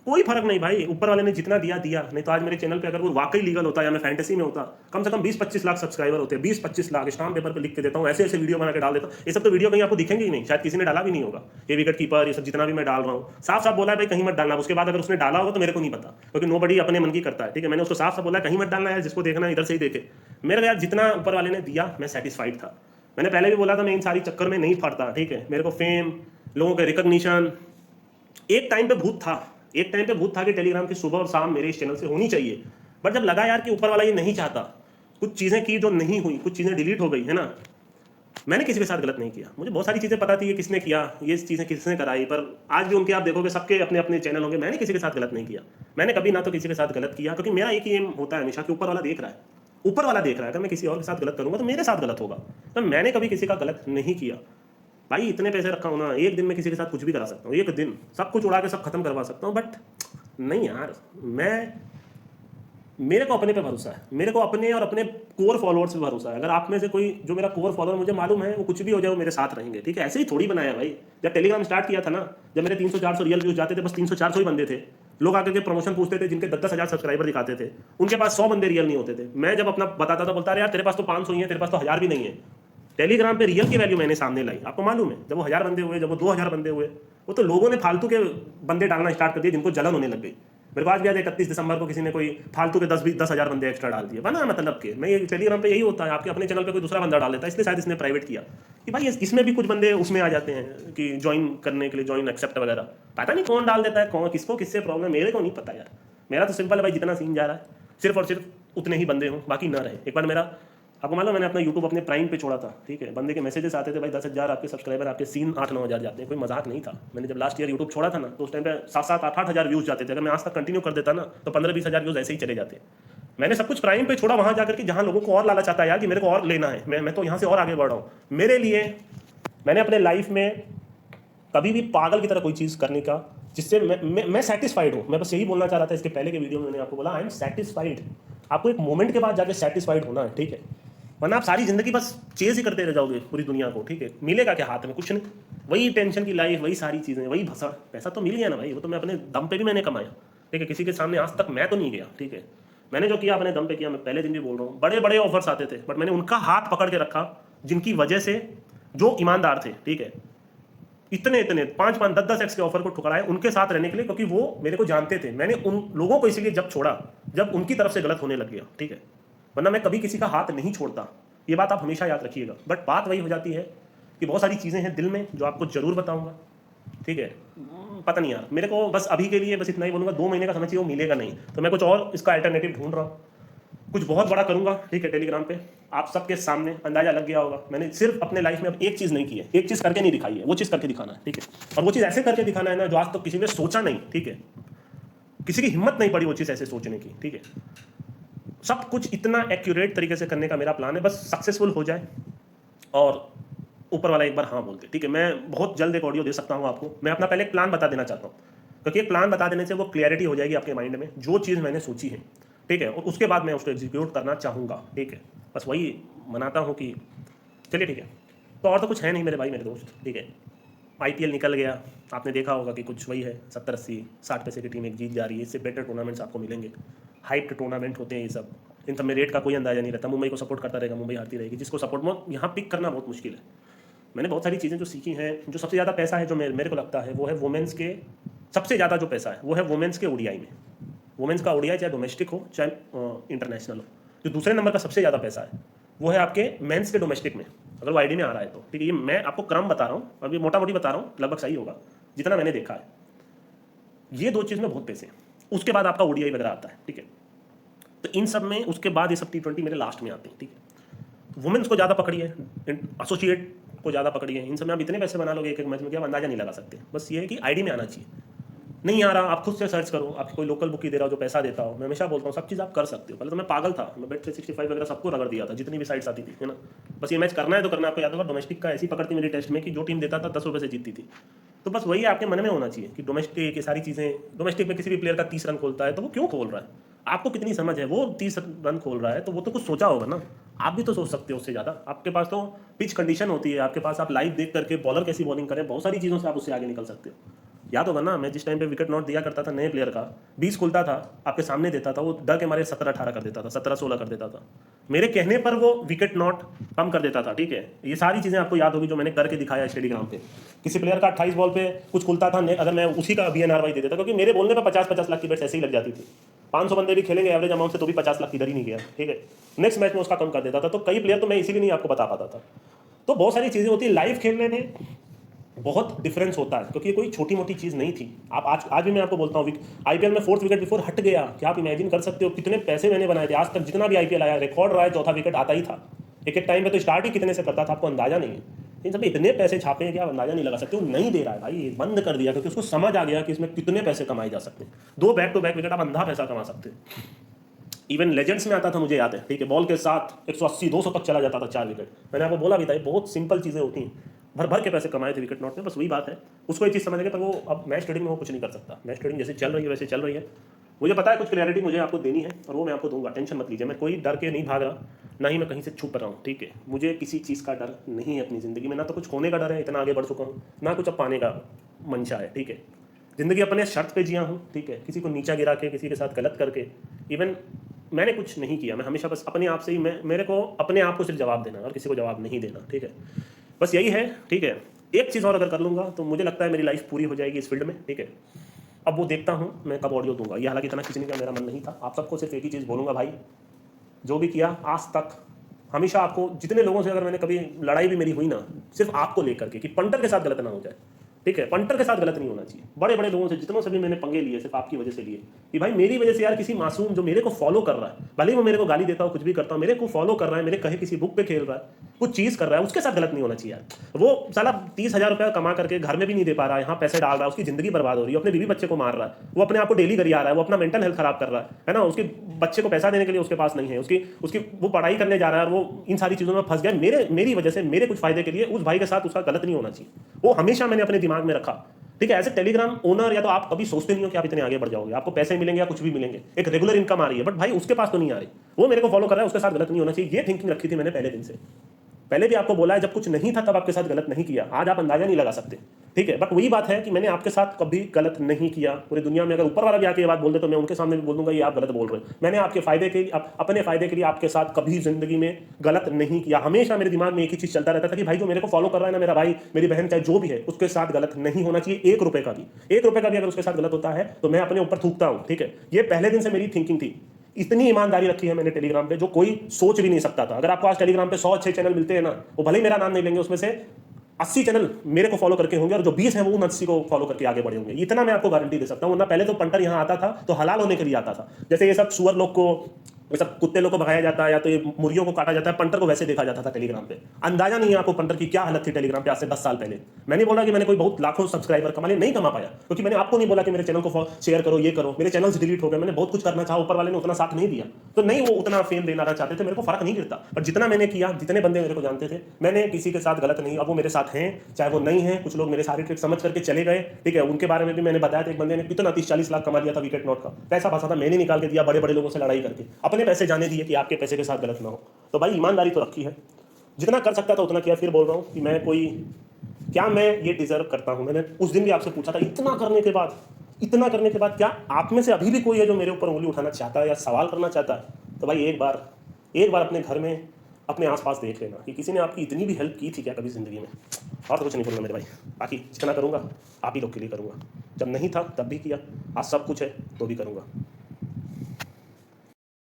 कोई फर्क नहीं भाई, ऊपर वाले ने जितना दिया दिया। नहीं तो आज मेरे चैनल पे अगर वो वाकई लीगल होता या मैं फैंटेसी में होता, कम से कम 20-25 लाख सब्सक्राइबर होते। 20-25 लाख स्टाम्प पेपर पे लिख के देता हूँ, ऐसे ऐसे वीडियो बना के डाल देता हूँ। ये सब तो वीडियो कहीं आपको दिखेंगे ही नहीं, शायद किसी ने डाला भी नहीं होगा। ये विकेट कीपर, ये सब जितना भी मैं डाल रहा हूँ, साफ साफ बोला है भाई कहीं मत डालना। उसके बाद अगर उसने डाला होगा तो मेरे को नहीं पता, क्योंकि नोबडी अपने मन की करता है। ठीक है, मैंने उसको साफ साफ बोला कहीं मत डालना यार, जिसको देखना इधर से ही देखे। मेरे यार जितना ऊपर वाले ने दिया मैं सेटिस्फाइड था। मैंने पहले भी बोला था मैं इन सारी चक्कर में नहीं पड़ता। ठीक है, मेरे को फेम, लोगों के रिकॉग्निशन, एक टाइम पे भूत था कि टेलीग्राम की सुबह और शाम मेरे इस चैनल से होनी चाहिए। बट जब लगा यार कि ऊपर वाला ये नहीं चाहता, कुछ चीज़ें की जो नहीं हुई, कुछ चीज़ें डिलीट हो गई है ना। मैंने किसी के साथ गलत नहीं किया, मुझे बहुत सारी चीज़ें पता थी कि किसने किया, ये चीज़ें किसने कराई, पर आज भी उनके आप देखोगे सबके अपने अपने चैनल होंगे। मैंने किसी के साथ गलत नहीं किया, मैंने कभी ना तो किसी के साथ गलत किया, क्योंकि मेरा एक ही एम होता है हमेशा कि ऊपर वाला देख रहा है। ऊपर वाला देख रहा है, अगर मैं किसी और के साथ गलत करूंगा तो मेरे साथ गलत होगा। तो मैंने कभी किसी का गलत नहीं किया भाई। इतने पैसे रखा हूं ना, एक दिन में किसी के साथ कुछ भी करा सकता हूँ, एक दिन सब कुछ उड़ा के सब खत्म करवा सकता हूँ। बट नहीं यार, मेरे को अपने पे भरोसा है, मेरे को अपने और अपने कोर फॉलोअर्स पे भरोसा है। अगर आप में से कोई जो मेरा कोर फॉलोअर, मुझे मालूम है वो कुछ भी हो जाए वो मेरे साथ रहेंगे। ठीक है, ऐसे ही थोड़ी बनाया भाई। जब टेलीग्राम स्टार्ट किया था ना, जब मेरे 300-400 रियल व्यूज जाते थे, बस 300-400 ही बंदे थे। लोग आकर के प्रमोशन पूछते थे जिनके 10-10 हज़ार सब्सक्राइबर दिखाते थे, उनके पास 100 बंदे रियल नहीं होते थे। मैं जब अपना बताता था, बोलता यार तेरे पास तो 500 ही है, तेरे पास तो 1000 भी नहीं है। टेलीग्राम पे रियल की वैल्यू मैंने सामने लाई, आपको मालूम है। जब वो 1000 बंदे हुए, जब वो 2000 बंदे हुए, वो तो लोगों ने फालतू के बंदे डालना स्टार्ट कर दिए जिनको जलन होने लग गई। मेरे को आज भी याद है 31 दिसंबर को किसी ने कोई फालतू के 10,000 बंदे एक्स्ट्रा डाल दिए, बना मतलब के। मैं ये टेलीग्राम पे यही होता है, आपके अपने चैनल पे कोई दूसरा बंदा डाल देता है, इसलिए शायद इसने प्राइवेट किया कि भाई इसमें भी कुछ बंदे उसमें आ जाते हैं कि ज्वाइन करने के लिए, ज्वाइन एक्सेप्ट वगैरह। पता नहीं कौन डाल देता है, कौन किसको किससे प्रॉब्लम, मेरे को नहीं पता यार। मेरा तो सिंपल है भाई, जितना सीन जा रहा है सिर्फ और सिर्फ उतने ही बंदे हों, बाकी ना रहे। एक बार मेरा, आपको मालूम मैंने अपना यूट्यूब अपने प्राइम पे छोड़ा था। ठीक है, बंदे के मैसेजेस आते थे भाई 10,000 आपके सब्सक्राइबर, आपके सीन 8-9 हज़ार जाते हैं, कोई मजाक नहीं था। मैंने जब लास्ट ईयर यूट्यूब छोड़ा था ना, तो उस टाइम पे 7-7, 8-8 हज़ार व्यूज जाते थे। अगर मैं आज तक कंटिन्यू कर देता ना तो 15-20 हज़ार व्यूज ऐसे ही चले जाते। मैंने सब कुछ प्राइम पे छोड़ा, वहां जाकर के जहां लोगों को और लालच आता है यार कि मेरे को और लेना है, मैं तो यहाँ से और आगे बढ़ रहा हूँ। मेरे लिए मैंने अपने लाइफ में कभी भी पागल की तरह कोई चीज़ करने का जिससे मैं सेटिस्फाइड हूँ। मैं बस यही बोलना चाह रहा था। इसके पहले के वीडियो में मैंने आपको बोला आई एम सेटिस्फाइड। आपको एक मोमेंट के बाद जाके सेटिस्फाइड होना है। ठीक है, वरना आप सारी जिंदगी बस चेज ही करते रह जाओगे पूरी दुनिया को। ठीक है, मिलेगा क्या हाथ में? कुछ नहीं, वही टेंशन की लाइफ, वही सारी चीज़ें, वही भसड़। पैसा तो मिल गया ना भाई, वो तो मैं अपने दम पे भी मैंने कमाया। ठीक है, किसी के सामने आज तक मैं तो नहीं गया। ठीक है, मैंने जो किया अपने दम पे किया। मैं पहले दिन भी बोल रहा हूँ, बड़े बड़े ऑफर्स आते थे, बट मैंने उनका हाथ पकड़ के रखा जिनकी वजह से, जो ईमानदार थे। ठीक है, इतने 5-5, 10-10x के ऑफर को ठुकराए उनके साथ रहने के लिए, क्योंकि वो मेरे को जानते थे। मैंने उन लोगों को इसीलिए जब छोड़ा जब उनकी तरफ से गलत होने लग गया। ठीक है, वरना मैं कभी किसी का हाथ नहीं छोड़ता। ये बात आप हमेशा याद रखिएगा। बट बात वही हो जाती है कि बहुत सारी चीज़ें हैं दिल में जो आपको जरूर बताऊंगा। ठीक है, पता नहीं यार, मेरे को बस अभी के लिए बस इतना ही बोलूँगा, 2 महीने का समझिए वो मिलेगा नहीं, तो मैं कुछ और इसका अल्टरनेटिव ढूंढ रहा हूँ। कुछ बहुत बड़ा करूंगा, ठीक है, टेलीग्राम पे आप सबके सामने। अंदाजा लग गया होगा, मैंने सिर्फ अपने लाइफ में अब एक चीज़ नहीं की है, एक चीज़ करके नहीं दिखाई है, वो चीज़ करके दिखाना है, ठीक है। और वो चीज़ ऐसे करके दिखाना है ना जो आज तक किसी ने सोचा नहीं, ठीक है, किसी की हिम्मत नहीं पड़ी वो चीज़ ऐसे सोचने की, ठीक है। सब कुछ इतना एक्यूरेट तरीके से करने का मेरा प्लान है, बस सक्सेसफुल हो जाए और ऊपर वाला एक बार हाँ बोल दे, ठीक है। मैं बहुत जल्द एक ऑडियो दे सकता हूँ आपको। मैं अपना पहले एक प्लान बता देना चाहता हूँ, क्योंकि एक प्लान बता देने से वो क्लियरिटी हो जाएगी आपके माइंड में, जो चीज़ मैंने सोची है, ठीक है, और उसके बाद मैं उसको एग्जीक्यूट करना चाहूँगा, ठीक है। बस वही मनाता हूँ कि चलिए ठीक है। तो और तो कुछ है नहीं मेरे भाई, मेरे दोस्त, ठीक है। IPL निकल गया, आपने देखा होगा कि कुछ वही है, 70-80 60 पैसे की टीम एक जीत जा रही है। इससे बेटर टूर्नामेंट्स आपको मिलेंगे, हाइप्ड टूर्नामेंट होते हैं ये सब। इन सब में रेट का कोई अंदाजा नहीं रहता। मुंबई को सपोर्ट करता रहेगा, मुंबई हारती रहेगी। जिसको सपोर्ट में यहाँ पिक करना बहुत मुश्किल है। मैंने बहुत सारी चीज़ें जो सीखी हैं, जो सबसे ज़्यादा पैसा है जो मेरे को लगता है वो है वुमेंस के, सबसे ज़्यादा जो पैसा है वो है वुमेंस के ODI में। वुमेंस का ODI चाहे डोमेस्टिक हो चाहे इंटरनेशनल हो। जो दूसरे नंबर का सबसे ज़्यादा पैसा है वो है आपके मेंस के डोमेस्टिक में, अगर वो ID में आ रहा है तो, ठीक है। ये मैं आपको क्रम बता रहा हूँ, अभी मोटा मोटी बता रहा हूँ, लगभग सही होगा जितना मैंने देखा है। ये दो चीज़ में बहुत पैसे हैं। उसके बाद आपका ODI वगैरह आता है, ठीक है। तो इन सब में उसके बाद ये सब T20 मेरे लास्ट में आते हैं, ठीक है। वुमेन्स को ज़्यादा पकड़िए, एसोसिएट को ज़्यादा पकड़िए। इन सब में आप इतने पैसे बना लोगे एक एक मैच में कि आप अंदाजा नहीं लगा सकते। बस ये है कि ID में आना चाहिए। नहीं आ रहा, आप खुद से सर्च करो, आपको कोई लोकल बुक ही दे रहा हो जो पैसा देता हो। मैं हमेशा बोलता हूँ सब चीज़ आप कर सकते हो। पहले तो मैं पागल था, मैं Bet365 वगैरह सबको रगड़ दिया था, जितनी भी साइट्स आती थी, है ना। बस ये मैच करना है तो करना है। आपको याद होगा डोमेस्टिक का ऐसी पकड़ती मेरी टेस्ट में कि जो टीम देता था 10 रुपये से जीतती थी। तो बस वही आपके मन में होना चाहिए कि डोमेस्टिक ये सारी चीज़ें, डोमेस्टिक में किसी भी प्लेयर का 30 रन खोलता है तो वो क्यों खोल रहा है, आपको कितनी समझ है। वो 30 रन खोल रहा है तो वो तो कुछ सोचा होगा ना, आप भी तो सोच सकते हो उससे ज़्यादा। आपके पास तो पिच कंडीशन होती है, आपके पास आप लाइव देख करके बॉलर कैसी बॉलिंग करें, बहुत सारी चीज़ों से आप उससे आगे निकल सकते हो। याद होगा ना, मैं जिस टाइम पे विकेट नॉट दिया करता था नए प्लेयर का, 20 खुलता था आपके सामने देता था, वो डर के मारे 17-18 कर देता था, 17-16 कर देता था। मेरे कहने पर वो विकेट नॉट कम कर देता था, ठीक है। ये सारी चीज़ें आपको याद होगी जो मैंने करके दिखाया टेलीग्राम पे। किसी प्लेयर का 28 बॉल पे कुछ खुलता था, अगर मैं उसी का BNRY दे देता, क्योंकि मेरे बोलने पर 50-50 लाख की बेट्स ऐसे ही लग जाती थी। 500 बंदे भी खेलेंगे एवरेज अमाउंट से तो भी 50 लाख इधर ही नहीं गया, ठीक है। नेक्स्ट मैच में उसका कम कर देता था। तो कई प्लेयर तो मैं इसीलिए नहीं आपको बता पाता था। तो बहुत सारी चीज़ें होती है लाइव खेलने में, बहुत डिफरेंस होता है, क्योंकि ये कोई छोटी मोटी चीज़ नहीं थी। आप आज भी मैं आपको बोलता हूँ, IPL में 4th विकेट बिफोर हट गया, क्या आप इमेजिन कर सकते हो कितने पैसे मैंने बनाए थे। आज तक जितना भी IPL आया रिकॉर्ड रहा है, चौथा विकेट आता ही था। एक टाइम पे तो स्टार्ट ही कितने से करता था, आपको अंदाजा नहीं है। इन सब में इतने पैसे छापे हैं कि आप अंदाजा नहीं लगा सकते। वो नहीं दे रहा है भाई, बंद कर दिया, क्योंकि उसको समझ आ गया कि इसमें कितने पैसे कमाए जा सकते हैं। 2 बैक टू बैक विकेट आप अंधा पैसा कमा सकते हैं। इवन लेजेंड्स में आता था, मुझे याद है, ठीक है, बॉल के साथ 180-200 तक चला जाता था 4 विकेट। मैंने आपको बोला भी था, ये बहुत सिंपल चीज़ें होती हैं। भर भर के पैसे कमाए थे विकेट नॉट में। बस वही बात है, उसको ये चीज़ समझ गए, पर वो अब मैच ट्रेडिंग में वो कुछ नहीं कर सकता। मैच ट्रेडिंग जैसे चल रही है वैसे चल रही है। मुझे पता है कुछ क्लैरिटी मुझे आपको देनी है, और वो मैं आपको दूंगा, टेंशन मत लीजिए। मैं कोई डर के नहीं भाग रहा, ना ही मैं कहीं से छुप रहा हूँ, ठीक है। मुझे किसी चीज़ का डर नहीं है अपनी ज़िंदगी में। ना तो कुछ खोने का डर है, इतना आगे बढ़ चुका हूँ, ना कुछ अब पाने का मंशा है, ठीक है। ज़िंदगी अपने शर्त पे जिया हूँ, ठीक है। किसी को नीचा गिरा के, किसी के साथ गलत करके, इवन मैंने कुछ नहीं किया। मैं हमेशा बस अपने आप से ही, मेरे को अपने आप को सिर्फ जवाब देना और किसी को जवाब नहीं देना, ठीक है। बस यही है, ठीक है। एक चीज़ और अगर कर लूँगा तो मुझे लगता है मेरी लाइफ पूरी हो जाएगी इस फील्ड में, ठीक है। अब वो देखता हूँ मैं कब ऑडियो दूंगा। ये हालांकि इतना खींचने का मेरा मन नहीं था। आप सबको सिर्फ एक ही चीज़ बोलूँगा, भाई जो भी किया आज तक, हमेशा आपको, जितने लोगों से अगर मैंने कभी लड़ाई भी मेरी हुई ना, सिर्फ आपको लेकर के कि पंटर के साथ गलत ना हो जाए, ठीक है। पंटर के साथ गलत नहीं होना चाहिए। बड़े बड़े लोगों से, जितनों से भी मैंने पंगे लिए, सिर्फ आपकी वजह से लिए कि भाई मेरी वजह से यार किसी मासूम जो मेरे को फॉलो कर रहा है, भले ही वो मेरे को गाली देता हो, कुछ भी करता हो, मेरे को फॉलो कर रहा है, मेरे कहे किसी बुक पे खेल रहा है, कुछ चीज़ कर रहा है, उसके साथ गलत नहीं होना चाहिए यार। वो साला 30,000 रुपया कमा करके घर में भी नहीं दे पा रहा है, यहाँ पैसे डाल रहा है, उसकी जिंदगी बर्बाद हो रही है, अपने बीवी बच्चे को मार रहा है, वो अपने आप को डेली गरिया रहा है, वो अपना मेंटल हेल्थ खराब कर रहा है ना। उसके बच्चे को पैसा देने के लिए उसके पास नहीं है, उसकी वो पढ़ाई करने जा रहा है और वो इन सारी चीज़ों में फंस गया मेरी वजह से, मेरे कुछ फायदे के लिए। उस भाई के साथ उसका गलत नहीं होना चाहिए, वो हमेशा मैंने अपने दिमाग में रखा, ठीक है। एज ए टेलीग्राम ओनर, या तो आप कभी सोचते नहीं हो कि आप इतने आगे बढ़ जाओगे, आपको पैसे मिलेंगे या कुछ भी मिलेंगे, एक रेगुलर इनकम आ रही है, बट भाई उसके पास तो नहीं आ रही, वो मेरे को फॉलो कर रहा है, उसके साथ गलत नहीं होना चाहिए। ये थिंकिंग रखी थी मैंने पहले दिन से। पहले भी आपको बोला है, जब कुछ नहीं था तब आपके साथ गलत नहीं किया। आज आप अंदाजा नहीं लगा सकते, ठीक है। बट वही बात है कि मैंने आपके साथ कभी गलत नहीं किया। पूरी दुनिया में अगर ऊपर वाला भी आके ये बात बोल दे तो मैं उनके सामने भी बोल दूंगा ये आप गलत बोल रहे हैं। मैंने आपके फायदे के लिए, अपने फायदे के लिए आपके साथ कभी जिंदगी में गलत नहीं किया। हमेशा मेरे दिमाग में एक ही चीज चलता रहता था कि भाई जो मेरे को फॉलो कर रहा है ना, मेरा भाई मेरी बहन चाहे जो भी है, उसके साथ गलत नहीं होना चाहिए। 1 रुपए का भी अगर उसके साथ गलत होता है तो मैं अपने ऊपर थूकता हूँ, ठीक है। ये पहले दिन से मेरी थिंकिंग थी। इतनी ईमानदारी रखी है मैंने टेलीग्राम पे जो कोई सोच भी नहीं सकता था। अगर आपको आज टेलीग्राम पे 100 अच्छे चैनल मिलते हैं ना, वो भले ही मेरा नाम नहीं लेंगे, उसमें से 80 चैनल मेरे को फॉलो करके होंगे और जो 20 हैं वो 80 को फॉलो करके आगे बढ़े होंगे। इतना मैं आपको गारंटी दे सकता हूँ। वरना पहले तो पंटर यहाँ आता था तो हलाल होने के लिए आता था। जैसे ये सब सुअर लोग को ये सब कुत्ते लोग को भगाया जाता है या तो ये मुर्गियों को काटा जाता है। पंटर को वैसे देखा जाता था टेलीग्राम पे। अंदाजा नहीं है आपको पंटर की क्या हालत थी टेलीग्राम पे आज से 10 साल पहले। मैं नहीं बोल रहा कि मैंने कोई बहुत लाखों सब्सक्राइबर कमा लिए, नहीं कमा पाया, क्योंकि मैंने आपको नहीं बोला कि मेरे चैनल को शेयर करो, ये करो। मेरे चैनल डिलीट हो गए, मैंने बहुत कुछ करना चाहा, ऊपर वाले ने उतना साथ नहीं दिया, तो नहीं वो उतना फेम देना चाहते थे, मेरे को फर्क नहीं गिरता। पर जितना मैंने किया, जितने बंदे मेरे को जानते थे, मैंने किसी के साथ गलत नहीं। अब वो मेरे साथ हैं चाहे वो नहीं है, कुछ लोग मेरे सारी ट्रिक समझ करके चले गए, ठीक है। उनके बारे में भी मैंने बताया था। एक बंदे ने कितना 30-40 लाख कमा लिया था विकेट नॉट का, पैसा फंसा था, मैंने निकाल के दिया बड़े बड़े लोगों से लड़ाई करके, अपने पैसे जाने दिए कि आपके पैसे के साथ गलत ना हो। तो भाई ईमानदारी तो रखी है, जितना कर सकता था उतना किया। फिर बोल रहा हूँ कि मैं कोई, क्या मैं ये डिजर्व करता हूँ? मैंने उस दिन भी आपसे पूछा था, इतना करने के बाद क्या आप में से अभी भी कोई है जो मेरे ऊपर उंगली उठाना चाहता है या सवाल करना चाहता है? तो भाई एक बार अपने घर में, अपने आसपास देख लेना कि किसी ने आपकी इतनी भी हेल्प की थी क्या कभी ज़िंदगी में। और तो कुछ नहीं बोलना मेरे भाई, बाकी जितना करूँगा आप ही लोग के लिए करूँगा। जब नहीं था तब भी किया, आज सब कुछ है तो भी करूँगा।